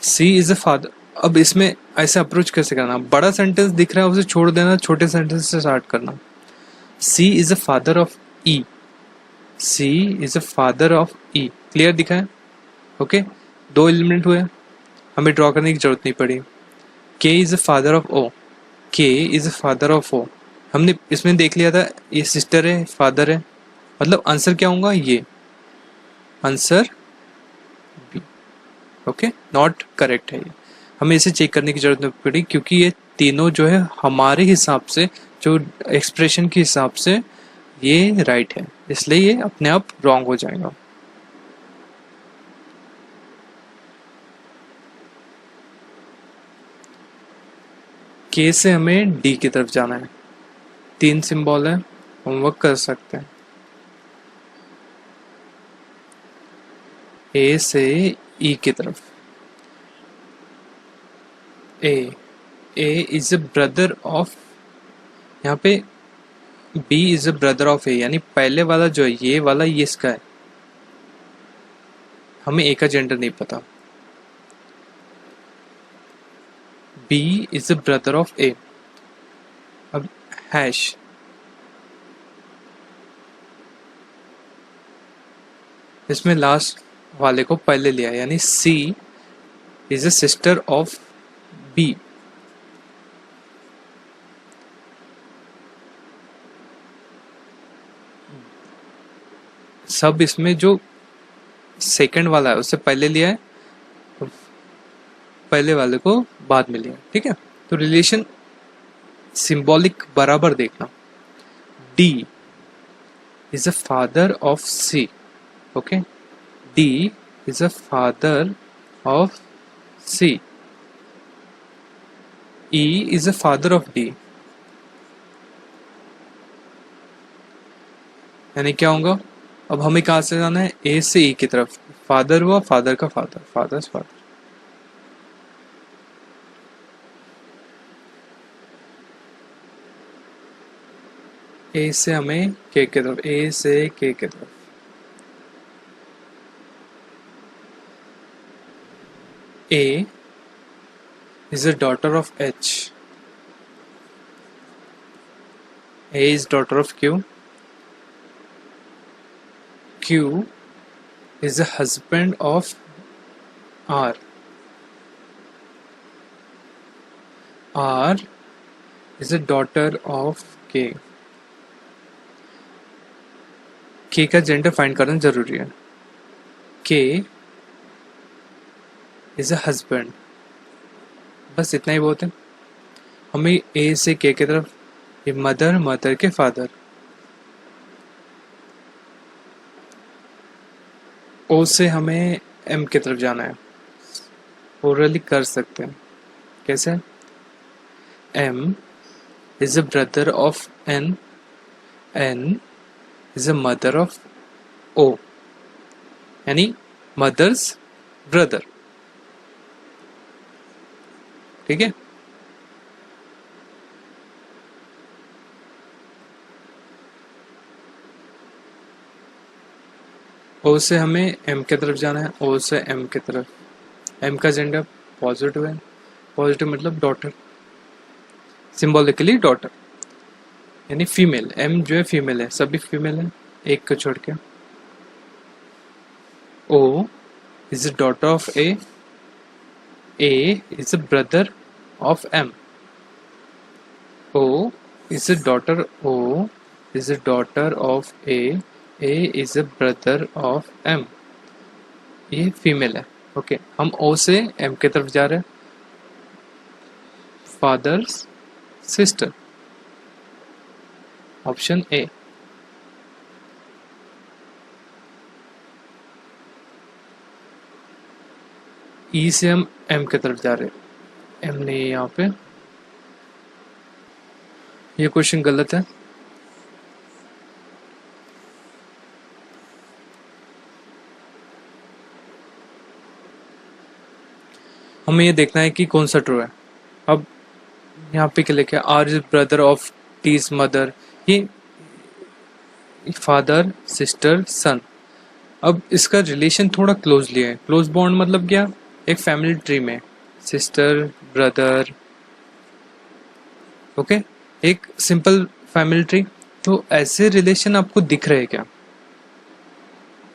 सी इज अ फादर, अब इसमें ऐसे अप्रोच कैसे करना, बड़ा सेंटेंस दिख रहा है उसे छोड़ देना, छोटे सेंटेंस से स्टार्ट करना। C is a father of E, C is a father of E, clear दिखा है? ओके, दो एलिमेंट हुए, हमें ड्रॉ करने की जरूरत नहीं पड़ी। K is a father of O, K is a father of O, हमने इसमें देख लिया था ये सिस्टर है फादर है, मतलब आंसर क्या होगा, ये answer B. Okay, not correct है ये, हमें इसे चेक करने की जरूरत नहीं पड़ी क्योंकि ये तीनों जो है हमारे हिसाब से, जो एक्सप्रेशन के हिसाब से ये राइट है, इसलिए ये अपने आप रॉन्ग हो जाएगा। के से हमें डी की तरफ जाना है, तीन सिंबल है, होमवर्क कर सकते हैं। ए से ई की तरफ, A, A is a brother of, यहाँ पे B is a brother of A, यानी पहले वाला जो है ये वाला ये इसका है, हमें ए का जेंडर नहीं पता। B is a brother of A, अब हैश, इसमें लास्ट वाले को पहले लिया, यानी C is a sister of B. सब इसमें जो सेकंड वाला है उससे पहले लिया है, पहले वाले को बाद में लिया, ठीक है? तो रिलेशन सिंबॉलिक बराबर देखना। D is a father of C, okay, D is a father of C, E is a father of D, यानी क्या होगा, अब हमें कहाँ से जाना है, ए से ई की तरफ, फादर हुआ फादर का फादर, फादर फादर, ए से हमें के की तरफ, ए से के की तरफ, ए is a daughter of H, A is daughter of Q, Q is the husband of R, R is a daughter of K, K का जेंडर फाइंड करना जरूरी है, K is a husband, बस इतना ही बहुत है। हमें A से K की तरफ, ये मदर, मदर के फादर, O से हमें M की तरफ जाना है, ओरली कर सकते हैं, कैसे, M is a brother of N, N is a mother of O, यानी मदर्स ब्रदर, ठीक है? ओ से हमें एम की तरफ जाना है, ओ से एम की तरफ, एम का जेंडर पॉजिटिव है, पॉजिटिव मतलब डॉटर, सिंबॉलिकली डॉटर, यानी फीमेल, एम जो है फीमेल है, सभी फीमेल है एक को छोड़ के। O is a daughter of A, A is a brother of M, O is a daughter, O is a daughter of A is a brother of M, ये फीमेल है। ओके, हम ओ से M की तरफ जा रहे हैं, father's sister, option A. E से हम एम की तरफ जा रहे हैं, एम नहीं है यहाँ पे, ये क्वेश्चन गलत है, हमें ये देखना है कि कौन सा ट्रू है। अब यहाँ पे क्या लिखा है, R is brother of T is mother, ये फादर सिस्टर सन। अब इसका रिलेशन थोड़ा क्लोजली है। क्लोज बॉन्ड मतलब क्या, एक फैमिली ट्री में सिस्टर ब्रदर, ओके, एक सिंपल फैमिली ट्री। तो ऐसे रिलेशन आपको दिख रहे हैं क्या,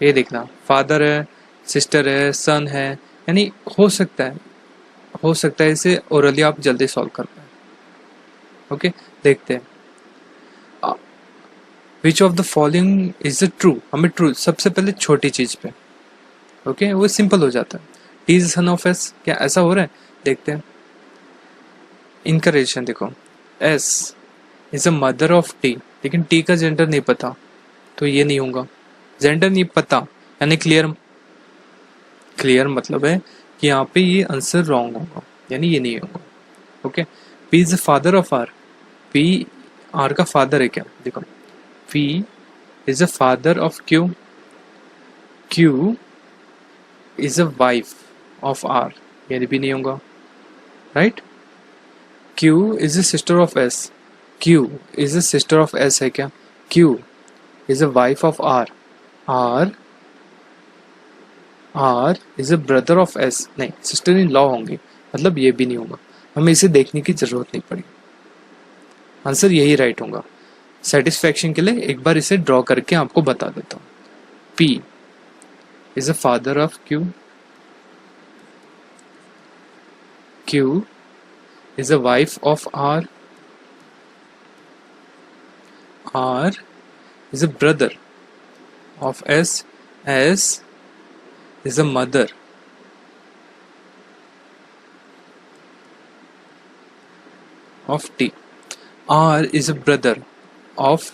ये देखना, फादर है, सिस्टर है, सन है, यानी हो सकता है इसे ओरली आप जल्दी सॉल्व कर पाए। ओके, देखते हैं। Which of the following is the true, हमें ट्रू सबसे पहले छोटी चीज पे, ओके, वो सिंपल हो जाता है। T is son of S, क्या ऐसा हो रहा है, देखते हैं। इनका रिलेशन देखो, S is a mother of T, लेकिन टी का जेंडर नहीं पता, तो ये नहीं होगा। जेंडर नहीं पता यानी क्लियर, क्लियर मतलब है कि यहाँ पे ये आंसर रॉन्ग होगा, यानी ये नहीं होगा। Okay, P is the father of R, P R का फादर है क्या, देखो, P is the father of Q, Q is a wife of R, ये भी नहीं होगा, right. Q is a sister of S, Q is a sister of S है क्या, Q is a wife of R, R R is a brother of S, नहीं, sister in law होंगे, मतलब ये भी नहीं होगा। हमें इसे देखने की जरूरत नहीं पड़ी, आंसर यही राइट होगा। सेटिस्फैक्शन के लिए एक बार इसे ड्रॉ करके आपको बता देता हूँ। P is a father of Q, Q is a wife of R, R is a brother of S, S is a mother of T, R is a brother of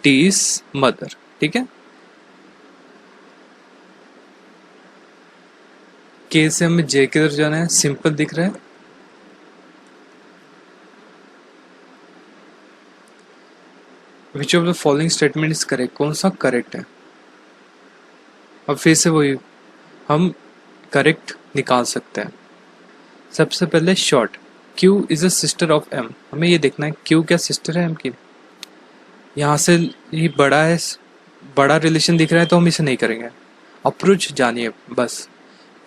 T's mother, ठीक है। के से हमें जे की तरफ जाना है, simple दिख रहा है। Which of the following statement is correct, कौन सा करेक्ट है। अब फिर से वही हम करेक्ट निकाल सकते हैं। सबसे पहले short, Q is a sister of M, हमें ये देखना है Q क्या सिस्टर है M की। यहाँ से ये बड़ा है, बड़ा रिलेशन दिख रहा है तो हम इसे नहीं करेंगे, अप्रोच जानिए बस।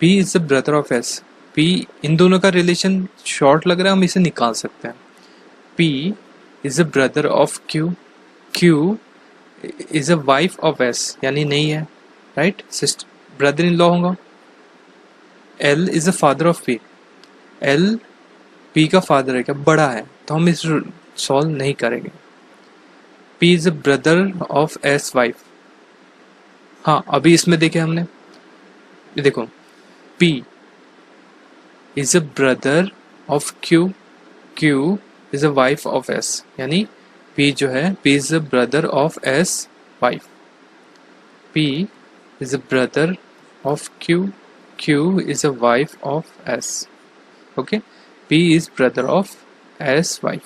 P is the brother of S, P, इन दोनों का रिलेशन शॉर्ट लग रहा है, हम इसे निकाल सकते हैं। P is the brother of Q, Q is a wife of S, यानी नहीं है, right, sister brother in law होगा। L is the father of P, L P का फादर है क्या, बड़ा है, तो हम इस सॉल्व नहीं करेंगे। P is a brother of S wife, हाँ अभी इसमें देखे हमने, ये देखो, P is a brother of Q, Q is a wife of S, यानी P जो है, P is a brother of S wife, P is a brother of Q, Q is a wife of S, okay, P is brother of S wife,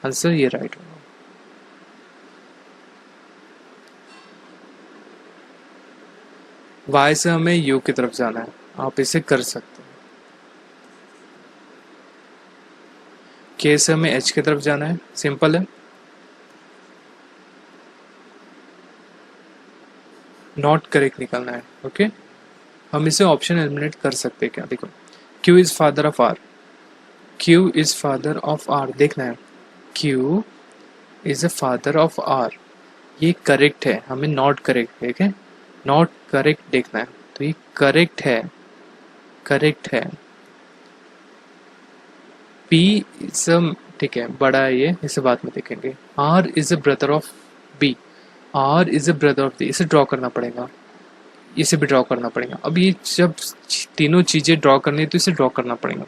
answer ये right होगा। Y से हमें U की तरफ जाना है, आप इसे कर सकते हैं। K से हमें H की तरफ जाना है, सिंपल है। नॉट करेक्ट निकालना है, ओके, हम इसे ऑप्शन एलिमिनेट कर सकते हैं क्या, देखो, Q is father of R, Q is father of R, देखना है, Q is a father of R, ये करेक्ट है, हमें नॉट करेक्ट, देखें, नॉट करेक्ट देखना है, तो ये करेक्ट है, करेक्ट है। P इज ठीक है, बड़ा है ये, इसे बाद में देखेंगे। R is a brother of B, R is a brother of B, इसे ड्रॉ करना पड़ेगा, इसे भी ड्रॉ करना पड़ेगा। अब ये जब तीनों चीजें ड्रॉ करनी है तो इसे ड्रॉ करना पड़ेगा।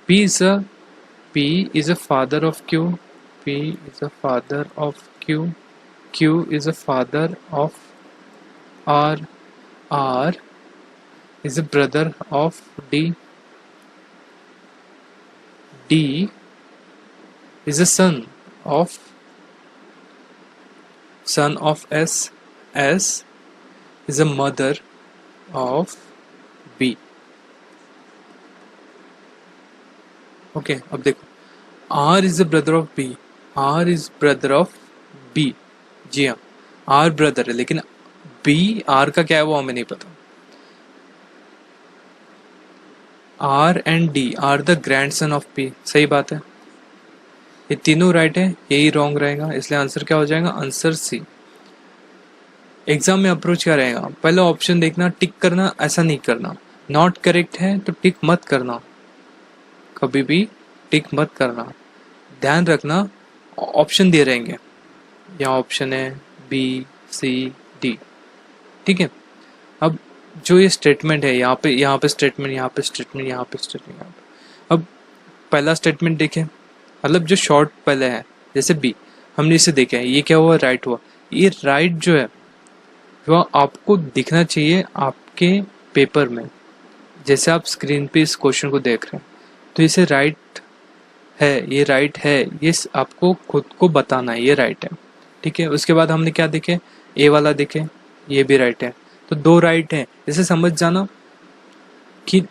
P is a father of Q, P is a father of Q, Q is a father of R, R is a brother of D, D is a son of S, S is a mother of B, okay अब देखो, R is the brother of B, R is brother of B, जी हाँ R brother है, लेकिन B are का क्या है वो हमें नहीं पता। R and D are the grand son of P, सही बात है, ये तीनों राइट है, यही रॉन्ग रहेगा, इसलिए आंसर क्या हो जाएगा, आंसर सी। एग्जाम में अप्रोच क्या रहेगा, पहले ऑप्शन देखना, टिक करना, ऐसा नहीं करना, नॉट करेक्ट है तो टिक मत करना, कभी भी टिक मत करना, ध्यान रखना ऑप्शन दिए रहेंगे, यहाँ ऑप्शन है बी सी डी, ठीक है। अब जो ये स्टेटमेंट है, यहाँ पे स्टेटमेंट, यहाँ पे स्टेटमेंट, यहाँ पे स्टेटमेंट, यहाँ पे, अब पहला स्टेटमेंट देखें, मतलब जो शॉर्ट पहले है, जैसे बी, हमने इसे देखा है, ये क्या हुआ, राइट हुआ, ये राइट जो है वह आपको दिखना चाहिए आपके पेपर में, जैसे आप स्क्रीन पे इस क्वेश्चन को देख रहे हैं, तो इसे राइट है, ये राइट है, ये आपको खुद को बताना है, ये राइट है, ठीक है। उसके बाद हमने क्या देखे, ए वाला देखे, ये भी राइट है, तो दो राइट है, इसे समझ जाना कि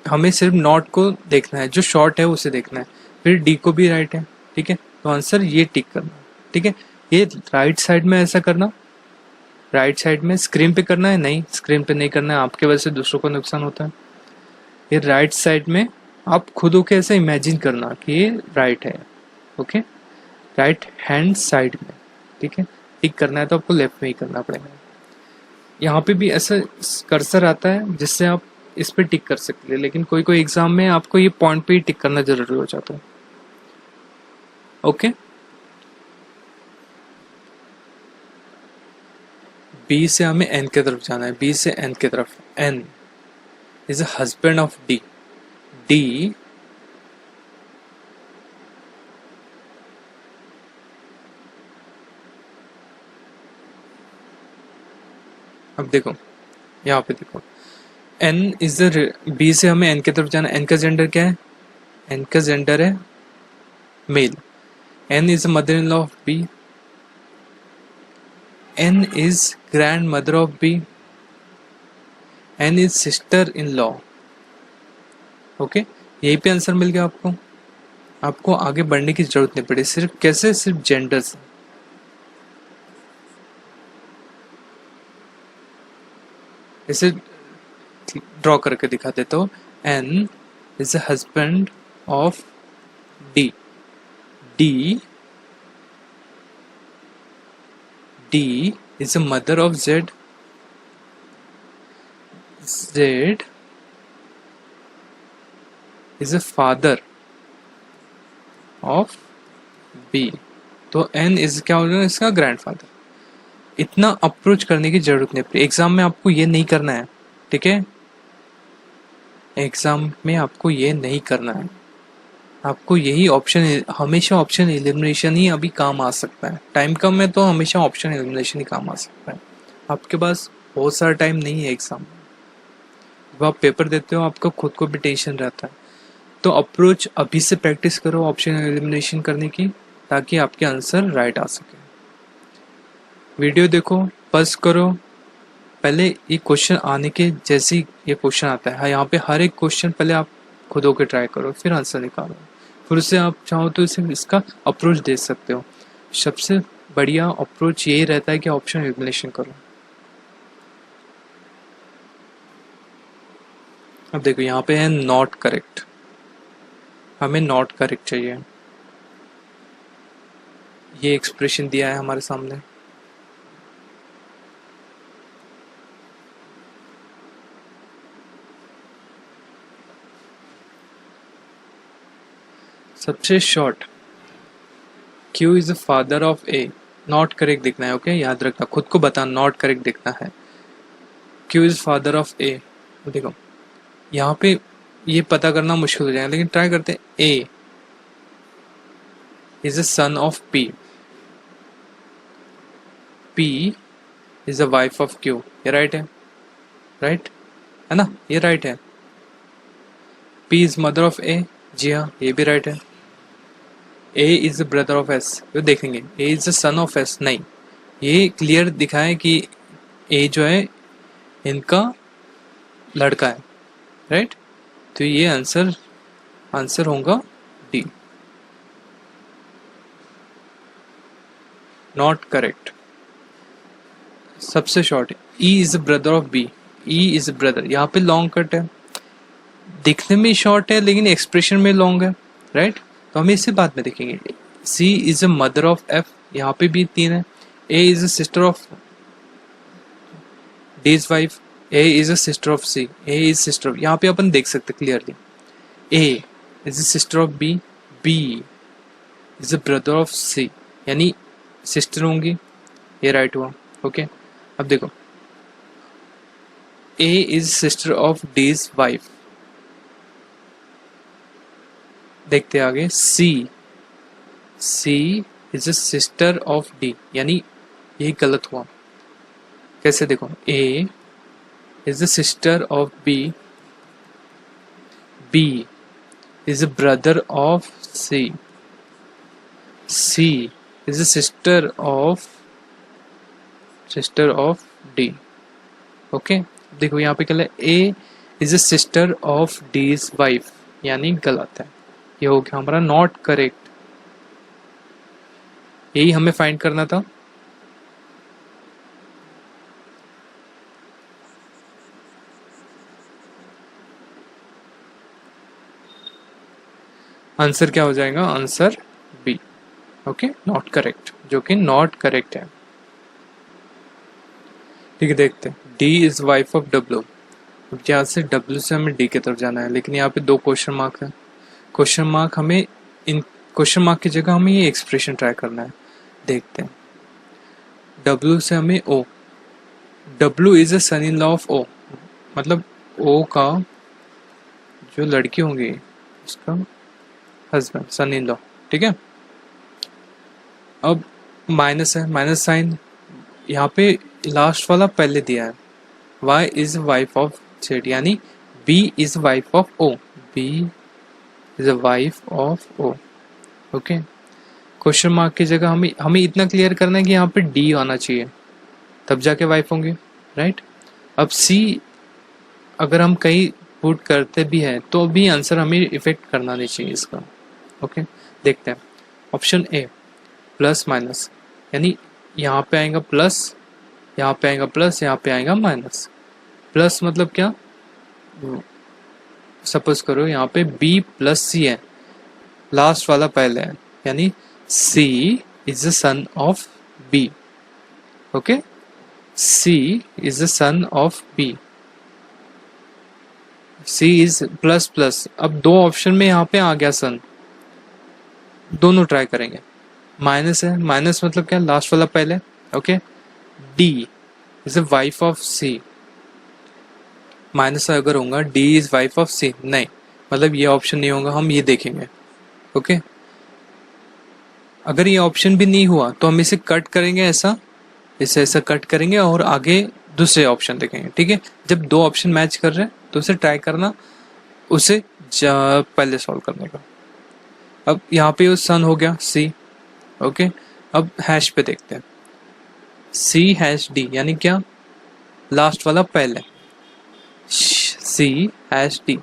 हमें सिर्फ नॉट को देखना है, जो शॉर्ट है उसे देखना है, फिर डी को भी राइट है, ठीक है, तो आंसर ये टिक करना, ठीक है। ये राइट साइड में ऐसा करना, राइट साइड में स्क्रीन पे करना है, नहीं स्क्रीन पे नहीं करना है, आपके वजह से दूसरों को नुकसान होता है। ये राइट साइड में आप खुद को ऐसे इमेजिन करना कि ये राइट है, ओके, राइट हैंड साइड में, ठीक है। टिक करना है तो आपको लेफ्ट में ही करना पड़ेगा। यहाँ पे भी ऐसा कर्सर आता है जिससे आप इस पे टिक कर सकते हैं, लेकिन कोई कोई एग्जाम में आपको ये पॉइंट पे ही टिक करना जरूरी हो जाता है, ओके। बी से हमें एन की तरफ जाना है, बी से एन की तरफ, N is a husband of D, D अब देखो, यहाँ पे देखो, एन इज द, बी से हमें एन की तरफ जाना, एन का जेंडर क्या है, एन का जेंडर है male, N is the mother in law of B, N is grand mother of B, N is sister in law, okay. यही पे आंसर मिल गया आपको, आपको आगे बढ़ने की जरूरत नहीं पड़ी, सिर्फ कैसे, सिर्फ जेंडर से। इसे ड्रॉ करके दिखा देता हूँ, N is the husband of D, D D is the mother of Z, Z is the father of B, तो एन इज क्या हो जाएगा, इसका ग्रैंडफादर। इतना अप्रोच करने की जरूरत नहीं पड़ी, एग्जाम में आपको ये नहीं करना है, ठीक है, एग्जाम में आपको ये नहीं करना है, आपको यही ऑप्शन, हमेशा ऑप्शन एलिमिनेशन ही अभी काम आ सकता है, टाइम कम है तो हमेशा ऑप्शन एलिमिनेशन ही काम आ सकता है, आपके पास बहुत सारा टाइम नहीं है एग्जाम में, जब आप पेपर देते हो आपको खुद को भी टेंशन रहता है, तो अप्रोच अभी से प्रैक्टिस करो ऑप्शन एलिमिनेशन करने की, ताकि आपके आंसर राइट आ सके। वीडियो देखो, पज करो, पहले ये क्वेश्चन आने के जैसे ही ये क्वेश्चन आता है, यहाँ पे हर एक क्वेश्चन पहले आप खुद होकर ट्राई करो, फिर आंसर निकालो, फिर उससे आप चाहो तो इसे इसका अप्रोच दे सकते हो। सबसे बढ़िया अप्रोच यही रहता है कि ऑप्शन एलिमिनेशन करो। अब देखो यहाँ पे है नॉट करेक्ट, हमें नॉट करेक्ट चाहिए, ये एक्सप्रेशन दिया है हमारे सामने, सबसे short, Q is the father of A, not correct दिखना है, ओके, याद रखना, खुद को बताना, नॉट करेक्ट दिखना है, Q इज फादर ऑफ ए। देखो यहाँ पे ये पता करना मुश्किल हो जाएगा, लेकिन ट्राई करते हैं, A is the son of P, P is the wife of Q, ये राइट है, राइट है ना, ये राइट है। P is mother of A, जी हाँ ये भी राइट है। A is the brother of S, ये देखेंगे, A is the son of S, नहीं, ये क्लियर दिखा है कि ए जो है इनका लड़का है, राइट, तो ये आंसर होगा डी, नॉट करेक्ट। सबसे शॉर्ट है, E is brother of B, E is brother, यहाँ पे लॉन्ग कट है, दिखने में शॉर्ट है लेकिन एक्सप्रेशन में लॉन्ग है, राइट। तो हम इसे बाद में देखेंगे। C is a mother of F, यहाँ पे भी 3 है। A is a sister of D is wife, A is a sister of C, A is sister of, यहाँ पे अपन देख सकते clearly. A is a sister of B, B is a brother of C, यानी sister होंगी, ये right हुआ। Okay अब देखो, A is sister of D is wife, देखते आगे। सी, C is a sister of D, यानी यही गलत हुआ। कैसे देखो, A is the sister of B, B is a brother of C, C is a sister of D. Okay देखो यहाँ पे क्या है, A is a sister of D is wife, यानी गलत है, ये हो गया हमारा नॉट करेक्ट। यही हमें फाइंड करना था। आंसर क्या हो जाएगा, answer B. Okay not correct, जो कि नॉट करेक्ट है। ठीक है देखते हैं, D is wife of W. अब यहाँ से डब्ल्यू से हमें डी की तरफ जाना है, लेकिन यहाँ पे 2 क्वेश्चन मार्क है। क्वेश्चन मार्क हमें, इन क्वेश्चन मार्क की जगह हमें ये एक्सप्रेशन ट्राई करना है। देखते हैं, डब्ल्यू से हमें O, W is a son in law of O, मतलब ओ का जो लड़की होंगी उसका हस्बैंड, सन इन लॉ, ठीक है। अब माइनस है, माइनस साइन, यहाँ पे लास्ट वाला पहले दिया है, y is wife of z, यानी b is wife of o, b is a wife of o। Okay question mark की जगह हमें इतना क्लियर करना है कि यहाँ पे d आना चाहिए, तब जाके वाइफ होंगे, राइट। अब c अगर हम कहीं पुट करते भी हैं तो भी आंसर हमें इफेक्ट करना नहीं चाहिए इसका। ओके देखते हैं, ऑप्शन ए प्लस माइनस, यानी यहाँ पे आएगा प्लस, यहाँ पे आएगा प्लस, यहाँ पे आएगा माइनस। प्लस मतलब क्या, सपोज करो यहाँ पे b प्लस सी है, लास्ट वाला पहले है, यानी c is the son of b। Okay c is the son of b, c is plus plus. अब 2 ऑप्शन में यहाँ पे आ गया सन, दोनों ट्राई करेंगे। माइनस है, माइनस मतलब क्या, लास्ट वाला पहले। Okay d is a wife of c, minus अगर होगा d is wife of c, नहीं मतलब ये ऑप्शन नहीं होगा, हम ये देखेंगे। ओके अगर ये ऑप्शन भी नहीं हुआ तो हम इसे कट करेंगे, ऐसा इसे ऐसा कट करेंगे और आगे दूसरे ऑप्शन देखेंगे, ठीक है। जब 2 ऑप्शन मैच कर रहे हैं तो उसे ट्राई करना, उसे पहले सॉल्व करने का। अब यहाँ पे सन हो गया c। ओके अब हैश पे देखते हैं, c हैश d, यानी क्या, लास्ट वाला पहले, c hash d,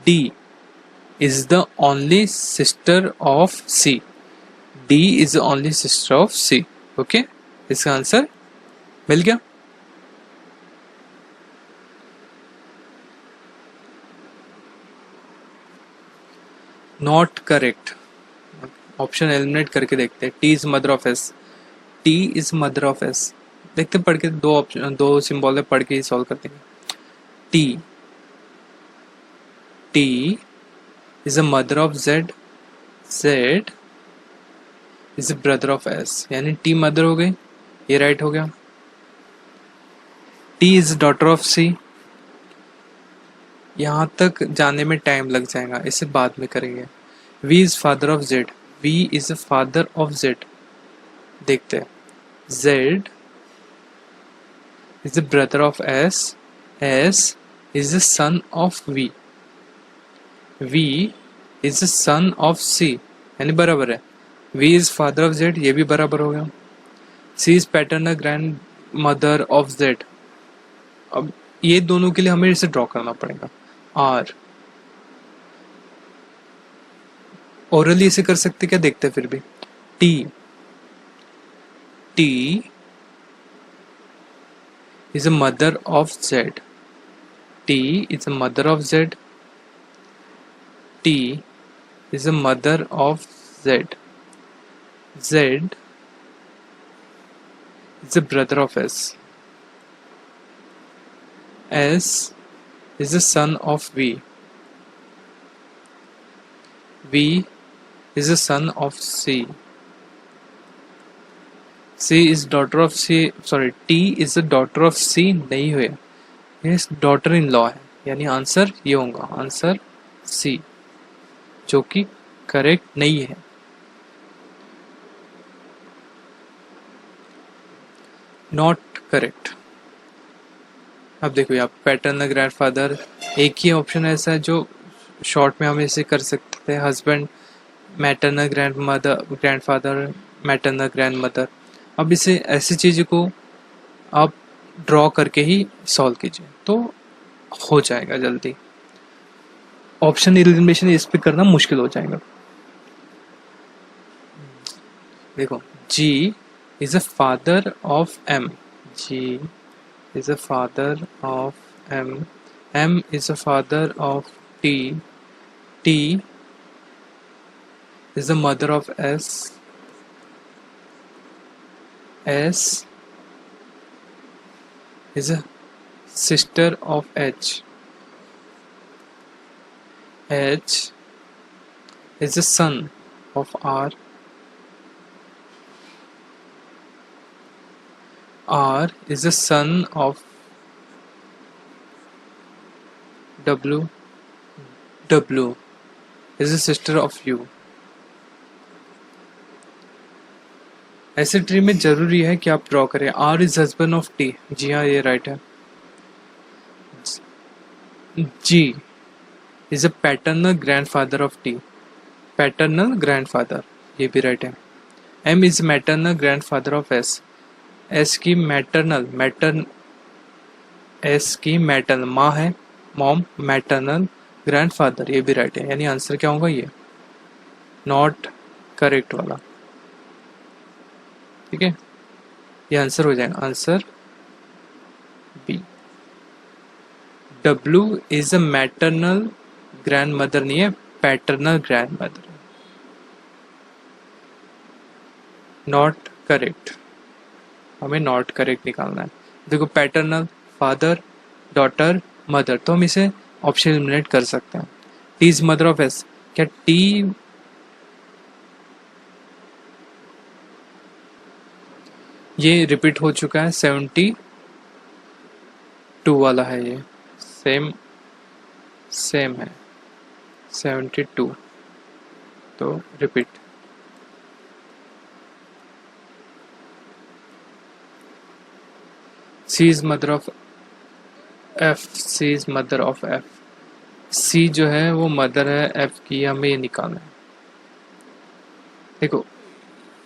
d is the only sister of c, d is the only sister of c। Okay इसका आंसर मिल गया। नॉट करेक्ट, ऑप्शन एलिमिनेट करके देखते हैं। T is mother of S, T is mother of S, देखते पढ़ के, 2 option 2 symbol है, पढ़ के ही सॉल्व करते हैं। T, T is a mother of Z, Z is a brother of S, यानी टी मदर हो गई, ये राइट हो गया। टी इज डॉटर ऑफ सी, यहाँ तक जाने में टाइम लग जाएगा, इसे बाद में करेंगे। V is father of Z, V is father of Z, देखते हैं। Z is the brother of S, S is the son of V, V is the son of C, यानी बराबर है। V is father of Z, ये भी बराबर हो गया। C is paternal grand mother of Z, अब ये दोनों के लिए हमें इसे ड्रॉ करना पड़ेगा। आर, ओरली इसे कर सकते क्या, देखते हैं फिर भी। T, T is a mother of Z, T is a mother of Z, T is a mother of Z, Z is a brother of S, S is the son of V. V is the son of C. C is daughter of C. Sorry, T is the daughter of C. नहीं हुए, ये daughter in law है, यानी answer ये होगा, answer C, जो कि correct नहीं है। Not correct. अब देखो यहाँ पैटर्नल ग्रैंडफादर, एक ही ऑप्शन ऐसा है जो शॉर्ट में हम इसे कर सकते हैं, husband, maternal grandfather, maternal grandmother. अब इसे ऐसी चीज़ को आप ड्रॉ करके ही सॉल्व कीजिए तो हो जाएगा जल्दी। ऑप्शन एलिमिनेशन इस पे करना मुश्किल हो जाएगा। देखो, G is a father of M, G is a father of M, M is a father of T, T is the mother of S, S is a sister of H, H is the son of R, R is the son of W, W is the sister of U। ऐसे tree में जरूरी है कि आप draw करें। R is husband of T, जी हाँ ये right है। G is a paternal grandfather of T, paternal grandfather, ये भी राइट है। M is maternal grandfather of S, S की मैटरनल माँ है, मॉम, मैटरनल ग्रैंडफादर, ये भी राइट है, यानी आंसर क्या होगा, ये नॉट करेक्ट वाला। ठीक है, ये आंसर हो जाएगा, answer B. W is a maternal grandmother नहीं है, पैटर्नल ग्रैंडमदर, नॉट करेक्ट, हमें नॉट करेक्ट निकालना है। देखो, पैटर्नल फादर, डॉटर, मदर, तो हम इसे ऑप्शन एलिमिनेट कर सकते हैं। T is mother of S, क्या टी, ये रिपीट हो चुका है, 72 वाला है, ये सेम है 72, तो repeat. C is mother of F, C is mother of F, C जो है वो मदर है एफ की, हमें ये निकालना है। देखो,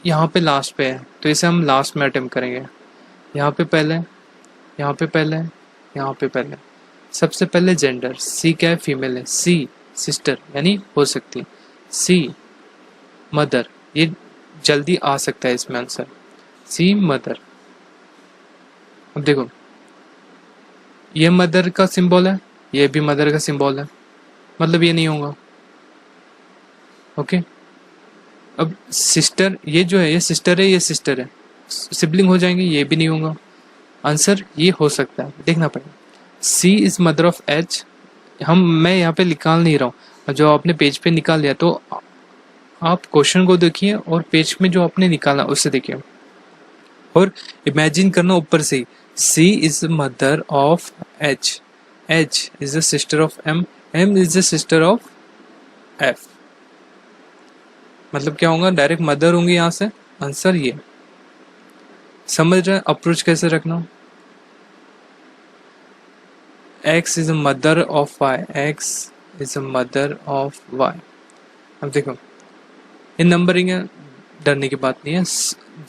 यहाँ पे लास्ट पे है तो इसे हम लास्ट में अटेम्प्ट करेंगे। यहाँ पे पहले, यहाँ पे पहले, यहाँ पे पहले। सबसे पहले जेंडर, सी क्या है, फीमेल है, सी सिस्टर यानी हो सकती, सी मदर, ये जल्दी आ सकता है इसमें आंसर, सी मदर। अब देखो, ये मदर का सिंबल है, ये भी मदर का सिंबल है, मतलब ये नहीं होगा। ओके, अब सिस्टर, ये जो है ये सिस्टर है, ये सिस्टर है, सिबलिंग हो जाएंगे, ये भी नहीं होगा। आंसर ये हो सकता है, देखना पड़ेगा। सी इज मदर ऑफ एच, मैं यहाँ पे निकाल नहीं रहा हूँ, जो आपने पेज पे निकाल लिया तो आप क्वेश्चन को देखिए और पेज में जो आपने निकाला उससे देखिए और इमेजिन करना ऊपर से। C is mother of H, H is the sister of M, M is the sister of F, मतलब क्या होगा, डायरेक्ट मदर होंगी यहाँ से, आंसर ये। समझ रहे अप्रोच कैसे रखना। X is a mother of Y, X is a mother of Y। अब देखो, ये नंबरिंग है, डरने की बात नहीं है,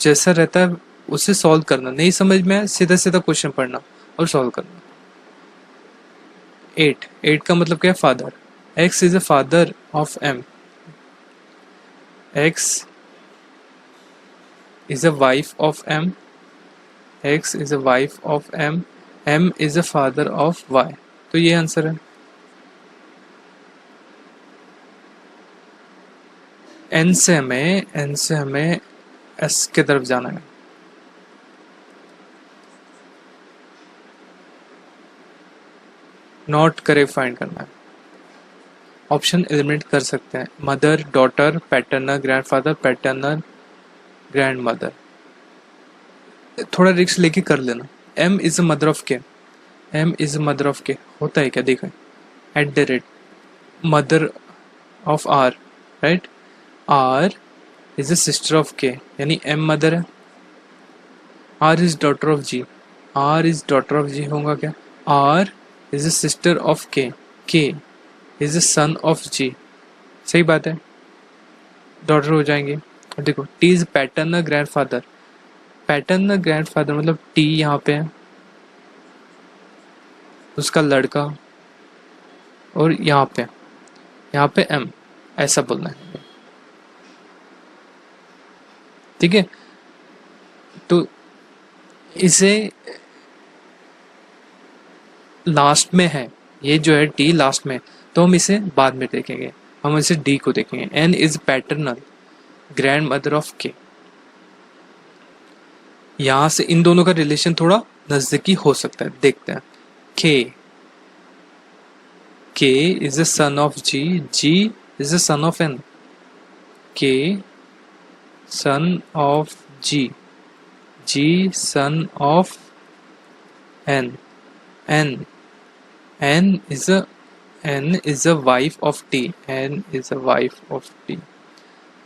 जैसा रहता है उसे सॉल्व करना, नहीं समझ में सीधा सीधा क्वेश्चन पढ़ना और सॉल्व करना। 8 का मतलब क्या है, father, X is a father of M, X is a wife of M. X is a wife of M. M is a father of Y. तो ये आंसर है. N से हमें S की तरफ जाना है. नॉट करेक्ट फाइंड करना है. ऑप्शन एलिमिनेट कर सकते हैं. Mother, daughter, paternal, grandfather, paternal, grandmother. थोड़ा रिस्क लेके कर लेना. M is a mother of K. M is a mother of K होता है क्या? देखो, at the rate mother of R, right. R is a sister of K, यानी M mother है. R is daughter of G. R is daughter of G होगा क्या? R is a sister of K. K is a son of G. सही बात है, daughter हो जाएंगे. और देखो, T इज पैटर्नर ग्रैंडफादर. पैटर्नर ग्रैंडफादर मतलब T यहाँ पे है, उसका लड़का, और यहाँ पे M, ऐसा बोलना है. ठीक है, तो इसे लास्ट में है, ये जो है T लास्ट में, तो हम इसे बाद में देखेंगे. हम इसे D को देखेंगे. N is paternal grand mother of K. यहां से इन दोनों का रिलेशन थोड़ा नजदीकी हो सकता है, देखते हैं. K is a son of G. G is a son of N. K son of G. G son of N. N is a wife of T. N is a wife of T.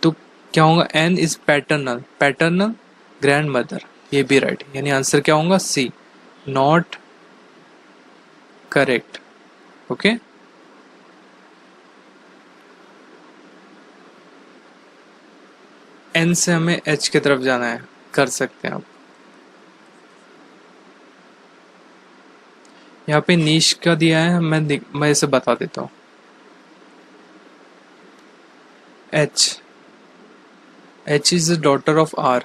तो क्या होगा? N is paternal grand mother. ये भी right, यानी answer क्या होगा? C. Not correct. Okay, N से हमें H की तरफ जाना है. कर सकते हैं आप. यहाँ पे नीश का दिया है, मैं इसे बता देता हूँ. H is the daughter of R.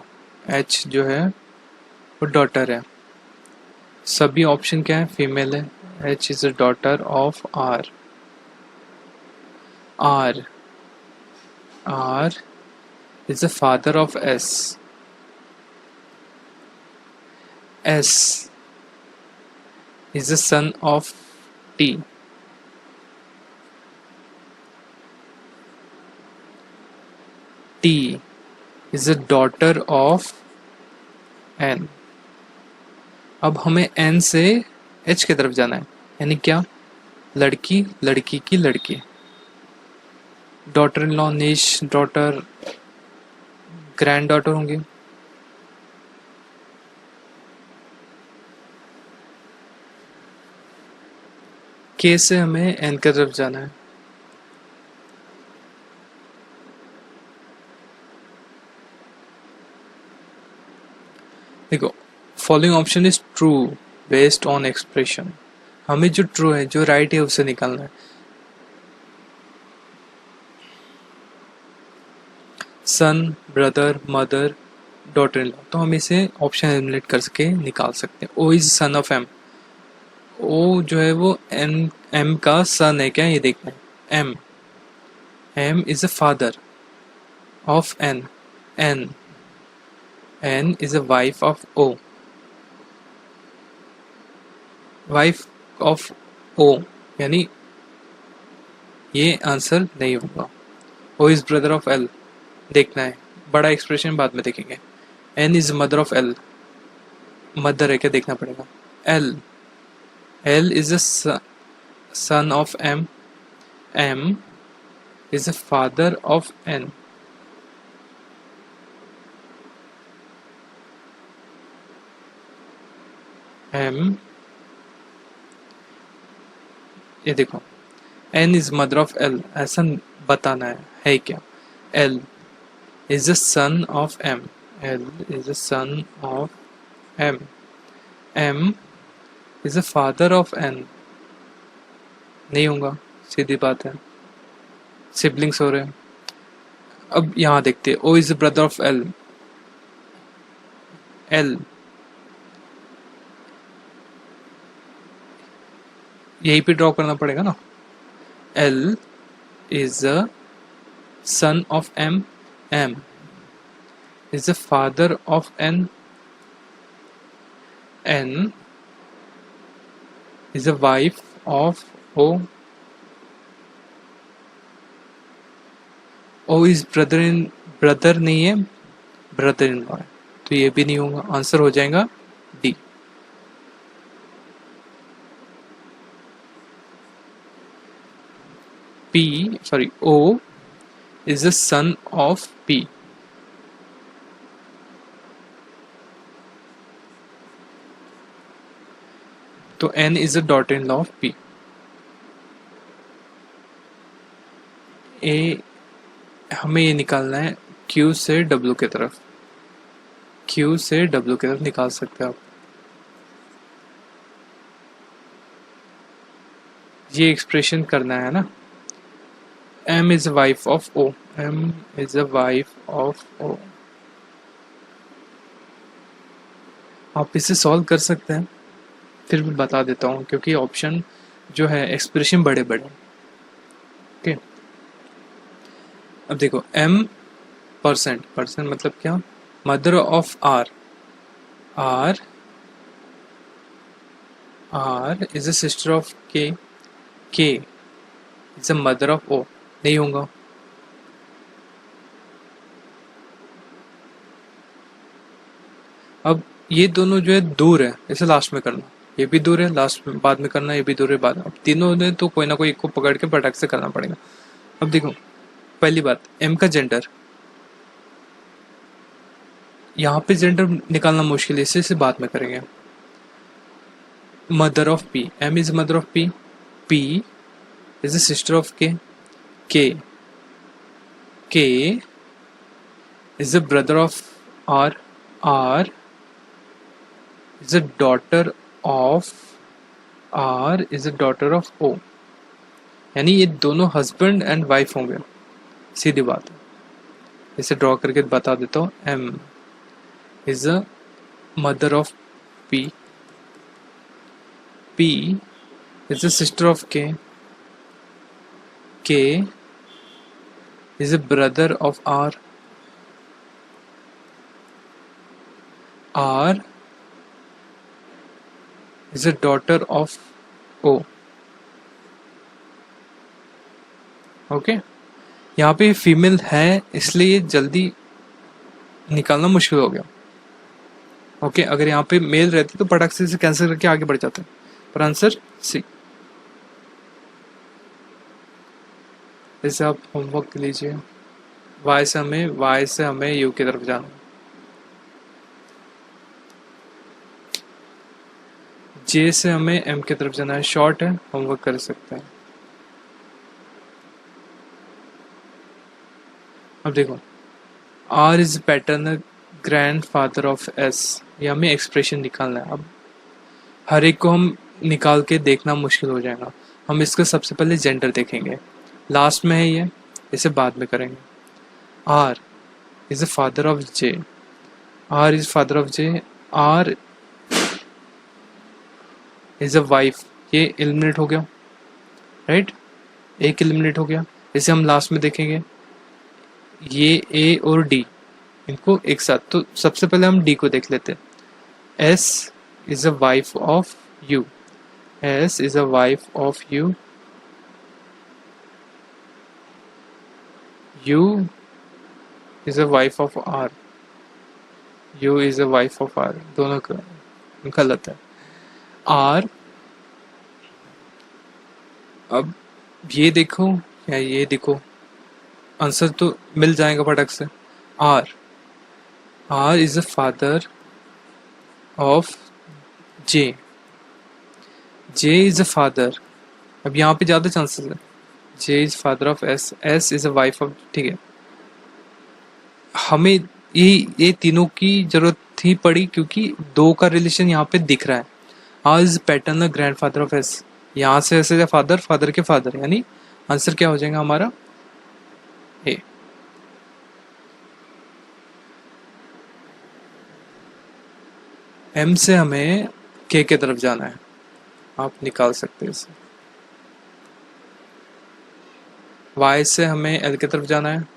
H जो है वो डॉटर है. सभी ऑप्शन क्या है? फीमेल है. H is the daughter of R. R is the father of S. S is the son of T. T is the daughter of N. अब हमें N से H की तरफ जाना है, यानी क्या? लड़की की लड़की. डॉटर इन लॉ, निश, डॉटर, ग्रैंड डॉटर होंगे. K से हमें N की तरफ जाना है. देखो, following option is true based on expression. हमें जो ट्रू है, जो राइट है, उसे निकालना है. Son, brother, mother, daughter in law, तो हम इसे ऑप्शन एलिमिनेट करके निकाल सकते हैं. O is son of M. O जो है वो M का सन है क्या? ये देखना है. M is a father of N. N is a wife of O. Wife of O, यानी ये आंसर नहीं होगा. O is brother of L. देखना है, बड़ा एक्सप्रेशन बाद में देखेंगे. N is mother of L. Mother है क्या? देखना पड़ेगा. L is a son of M. M is the father of N. M, ये देखो, N is mother of L, ऐसा बताना है क्या? L is the son of M. L is the son of M. M is the father of N. नहीं होगा, सीधी बात है. सिबलिंग्स हो रहे हैं. अब यहाँ देखते हैं, O is the brother of L. L यहीं पे ड्रॉ करना पड़ेगा ना। L is the son of M, M is the father of N, N is the wife of O, O is brother in, brother नहीं है, brother in law है, तो ये भी नहीं होगा, आंसर हो जाएगा D. P, sorry, O is the son of P. तो N is the daughter-in-law of P. A हमें ये निकालना है Q से W की तरफ, Q से W की तरफ निकाल सकते हैं आप। ये एक्सप्रेशन करना है ना। M is the wife of O, M is the wife of O। आप इसे सॉल्व कर सकते हैं, फिर भी बता देता हूँ क्योंकि ऑप्शन जो है एक्सप्रेशन बड़े बड़े। ओके, अब देखो M परसेंट, परसेंट मतलब क्या, mother of R, R R is a sister of K, K is a mother of O, नहीं होगा। अब ये दोनों जो है दूर है, इसे लास्ट में करना, ये भी दूर है लास्ट में, बाद में करना, ये भी दूर है बाद में, अब तीनों ने तो कोई ना कोई एक को पकड़ के पटक से करना पड़ेगा। अब देखो पहली बात, एम का जेंडर, यहाँ पे जेंडर निकालना मुश्किल है, इसे बाद में करेंगे। Mother of P, M is mother of P, P is the sister of K, K is the brother of R, R is a daughter of R is a daughter of O, यानी ये दोनों husband and wife होंगे, सीधी बात है। इसे draw करके बता देता हूँ, M is a mother of P, P is a sister of K, K is a brother of R, R is a daughter of O। Okay, यहाँ पे फीमेल है इसलिए जल्दी निकालना मुश्किल हो गया। ओके, अगर यहाँ पे मेल रहती तो पटाख से कैंसिल करके आगे बढ़ जाते, पर आंसर सी। जैसे आप होमवर्क लीजिए, वाई से हमें यू की तरफ जाना, जे से हमें एम की तरफ जाना है, शॉर्ट है, होमवर्क कर सकते हैं। अब देखो, R is paternal grand father of S, ये हमें एक्सप्रेशन निकालना है। अब हर एक को हम निकाल के देखना मुश्किल हो जाएगा, हम इसका सबसे पहले जेंडर देखेंगे, लास्ट में है ये, इसे बाद में करेंगे। R is the father of J, R is father of J, R is a wife, ये एलिमिनेट हो गया, राइट, एक एलिमिनेट हो गया, इसे हम लास्ट में देखेंगे। ये ए और डी, इनको एक साथ, तो सबसे पहले हम डी को देख लेते हैं। S is a wife of U, S is a wife of U, U is a wife of R, U is a wife of R, दोनों गलत है। आर, अब ये देखो या ये देखो, आंसर तो मिल जाएगा फटक से। R, R is the father of J, J is a father, अब यहाँ पे ज्यादा चांसेस है, J is father of S, S is a wife of, ठीक है। हमें ये तीनों की जरूरत ही पड़ी क्योंकि दो का रिलेशन यहाँ पे दिख रहा है। R is paternal grand father of S, यहाँ से ऐसे फादर, फादर के फादर, यानी आंसर क्या हो जाएगा हमारा ए। M से हमें K की तरफ जाना है, आप निकाल सकते हैं इसे। Y से हमें L की तरफ जाना है,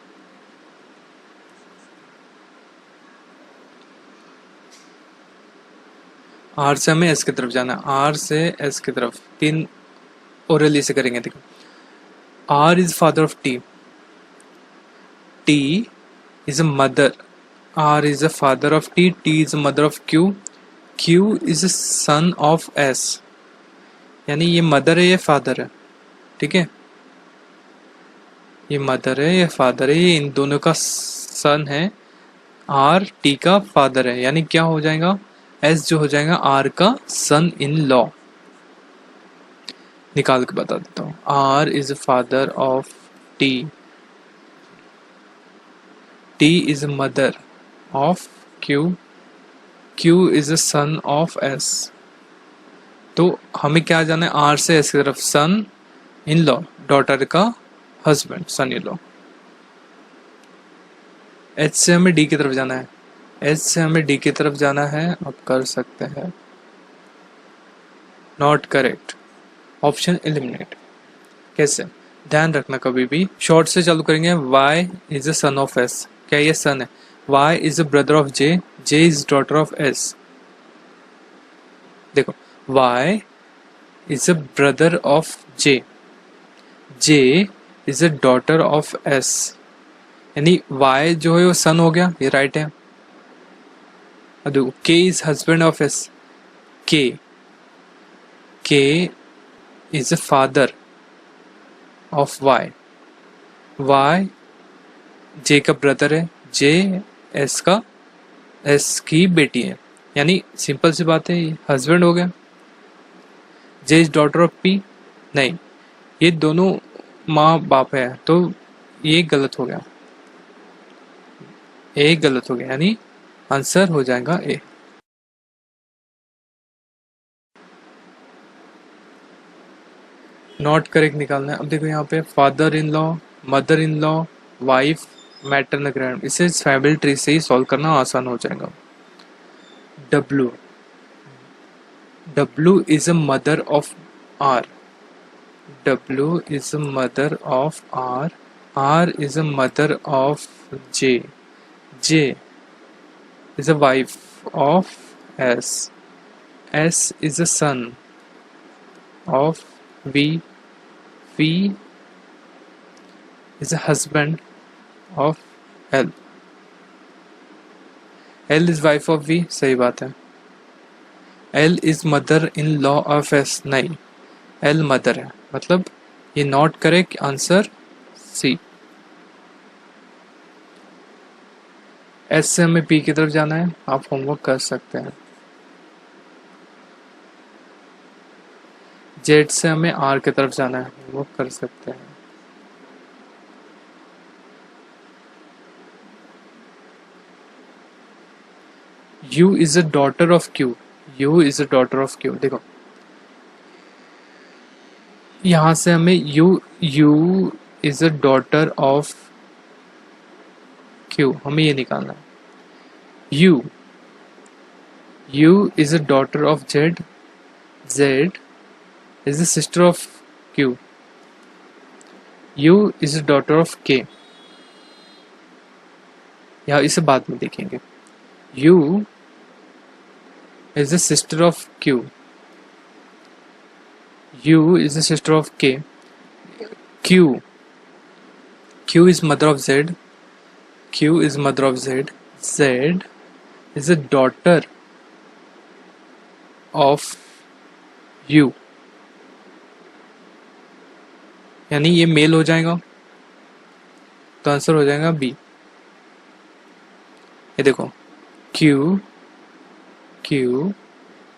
R से हमें S की तरफ जाना है, R से S की तरफ, तीन ओरली से करेंगे। देखो, R is father of T, T is a mother, R is a father of T, T is a mother of Q, Q is a son of S, यानी ये मदर है, ये फादर है, ठीक है, ये मदर है, ये फादर है, ये इन दोनों का सन है, आर टी का फादर है, यानी क्या हो जाएगा, एस जो हो जाएगा आर का सन इन लॉ। निकाल के बता देता हूँ, R is father of T, T is mother of Q, Q is a son of S. तो हमें क्या जाना है, आर से एस की तरफ, सन इन लॉ, डॉटर का husband, son in law. H से हमें डी की तरफ जाना है, एच से हमें डी की तरफ जाना है, आप कर सकते हैं। Not correct, option eliminate. कैसे, ध्यान रखना कभी भी शॉर्ट से चालू करेंगे। y is a son of s, क्या ये सन है, y is a brother of j, j is daughter of s। देखो, y is a brother of j, j is a daughter of s, यानी y जो है वो सन हो गया, ये राइट है। अब देखो, k is husband of s, k is a father of y, y जे का ब्रदर है, जे एस का, एस की बेटी है, यानी सिंपल सी बात है, हस्बैंड हो गया। जे इज डॉटर ऑफ पी, नहीं, ये दोनों माँ बाप है, तो ये गलत हो गया, ए गलत हो गया, यानी आंसर हो जाएगा ए। नॉट करेक्ट निकालना है। अब देखो यहाँ पे father in law, mother in law, wife, maternal grand, इसे फैमिली ट्री से ही सॉल्व करना आसान हो जाएगा। W, W is a mother of R, W is a mother of R, R is a mother of J, J is a wife of S, S is a son of V, V is a husband of L, L is wife of V, सही बात है। L is mother in law of S, नहीं, L mother है, मतलब ये not correct, answer C. S से हमें P की तरफ जाना है, आप होमवर्क कर सकते हैं। जेड से हमें आर की तरफ जाना है, होमवर्क कर सकते हैं। U is a daughter of Q, U is a daughter of Q. देखो, यहां से हमें U is a daughter of Q, हमें ये निकालना है। U is a daughter of Z, Z is the sister of Q, U is a daughter of K, या इसे बाद में देखेंगे। U is the sister of Q, U is the sister of K, Q is mother of Z, Q is mother of Z, Z is a daughter of U, यानी ये mail हो जाएगा, तो आंसर हो जाएगा बी। ये देखो, Q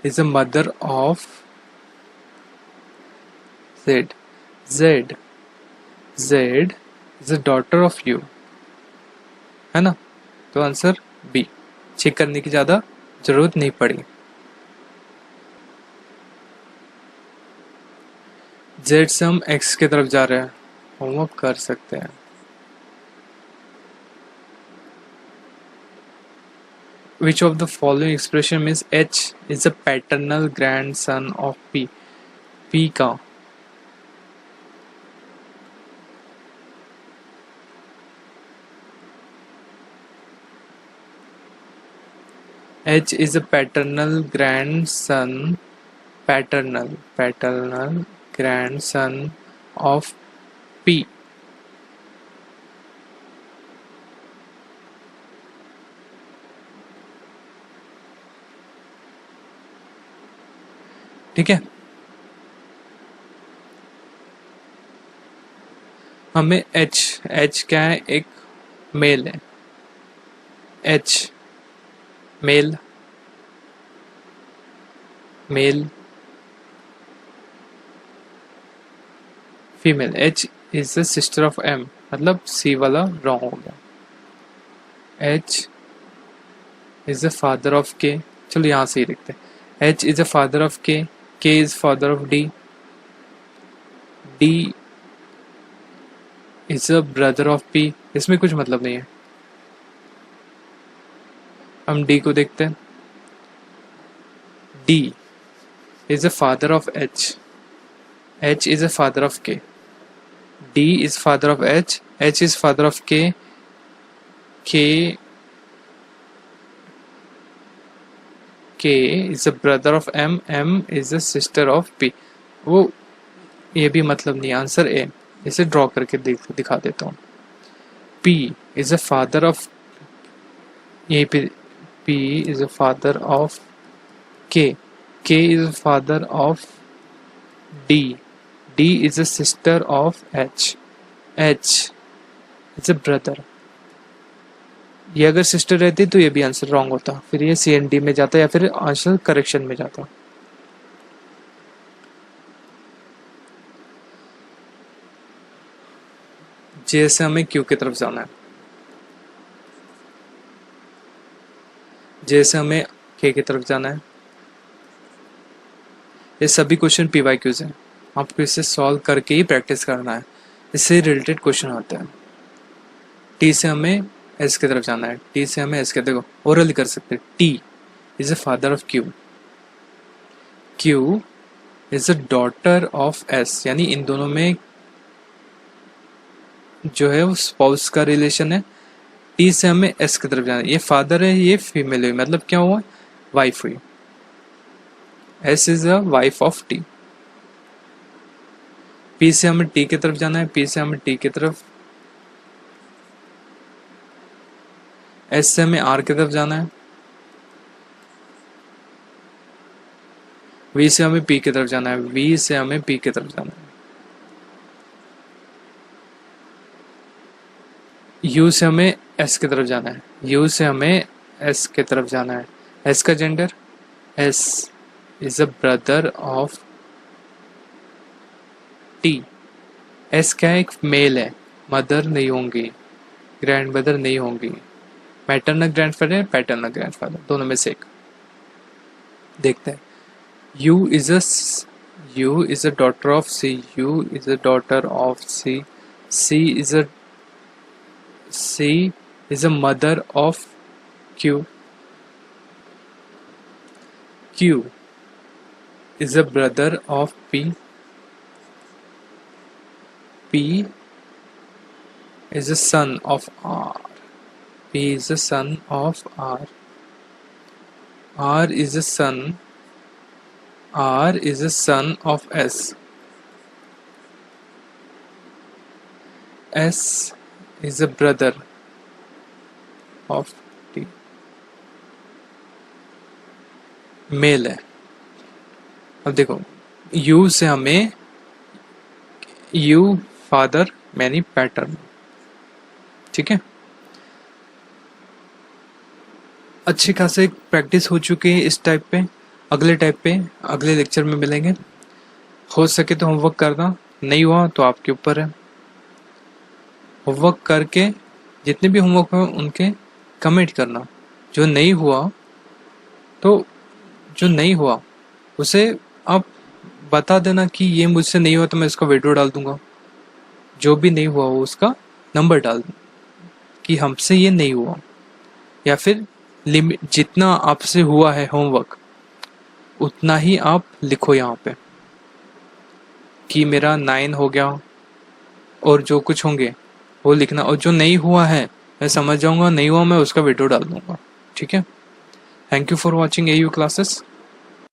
is a mother of Z, Z is a daughter of U, है ना, तो आंसर बी। चेक करने की ज़्यादा जरूरत नहीं पड़ी। Z से हम X की तरफ जा रहे हैं, होमवर्क कर सकते हैं। Which of the following expression means H is a paternal grandson of P? P का H is a paternal grandson of P. ठीक है, हमें H क्या है, एक मेल है, H male female, H is the sister of M, मतलब C वाला रॉन्ग हो गया। H is the father of K, चलो यहाँ से ही लिखते हैं, H is the father of K, K is father of D, D is the brother of P। इसमें कुछ मतलब नहीं है, हम D को देखते हैं, D is the father of H, H is the father of K, D is father of H is father of K, K is the brother of M is the sister of P। वो ये भी मतलब नहीं, answer A, इसे draw करके दिखा देता हूँ। P is the father of, यही पे P is the father of K is the father of D is the sister of H is a brother। ये अगर सिस्टर रहती तो ये भी आंसर रॉन्ग होता, फिर ये सी एंड डी में जाता या फिर आंसर करेक्शन में जाता। जैसे हमें क्यू की तरफ जाना है, जैसे हमें के की तरफ जाना है, ये सभी क्वेश्चन PYQs हैं, आपको इसे सॉल्व करके ही प्रैक्टिस करना है, इससे रिलेटेड क्वेश्चन आते हैं। टी से हमें एस की तरफ जाना है, टी से हमें एस के, देखो ओरली कर सकते हैं, T is the father of Q, Q is the daughter of S, यानी इन दोनों में जो है वो स्पाउस का रिलेशन है। टी से हमें एस की तरफ जाना है, ये फादर है, ये फीमेल हुई, मतलब क्या हुआ, वाइफ हुई, S is the wife of T. P से हमें टी की तरफ जाना है, पी से हमें टी की तरफ, एस से हमें आर की तरफ जाना है, वी से हमें पी की तरफ जाना है, वी से हमें पी की तरफ जाना है, यू से हमें एस की तरफ जाना है, यू से हमें एस की तरफ जाना है। एस का gender, S is a brother of T. S क्या है, एक मेल है, मदर नहीं होंगी, ग्रैंड मदर नहीं होंगी, मैटरनल ग्रैंडफादर है, पैटर्नल ग्रैंडफादर, दोनों में से एक। देखते हैं, U is a daughter of C, U is a daughter of C, C is a mother of Q, Q is a brother of P, P is the son of R, P is the son of R, R is the son of S, S is the brother of T, male है। अब देखो, U से हमें U father many pattern, ठीक है, अच्छी खासी practice हो चुकी है इस टाइप पे। अगले टाइप पे अगले लेक्चर में मिलेंगे, हो सके तो होमवर्क करना, नहीं हुआ तो आपके ऊपर है। होमवर्क करके जितने भी होमवर्क हो उनके कमेंट करना, जो नहीं हुआ उसे आप बता देना कि ये मुझसे नहीं हुआ, तो मैं इसका वीडियो डाल दूंगा। जो भी नहीं हुआ वो उसका नंबर डाल दूँ कि हमसे ये नहीं हुआ, या फिर लिमिट जितना आपसे हुआ है होमवर्क उतना ही आप लिखो यहाँ पे कि मेरा 9 हो गया, और जो कुछ होंगे वो लिखना, और जो नहीं हुआ है मैं समझ जाऊंगा, नहीं हुआ मैं उसका वीडियो डाल दूंगा। ठीक है, thank you for watching AU classes.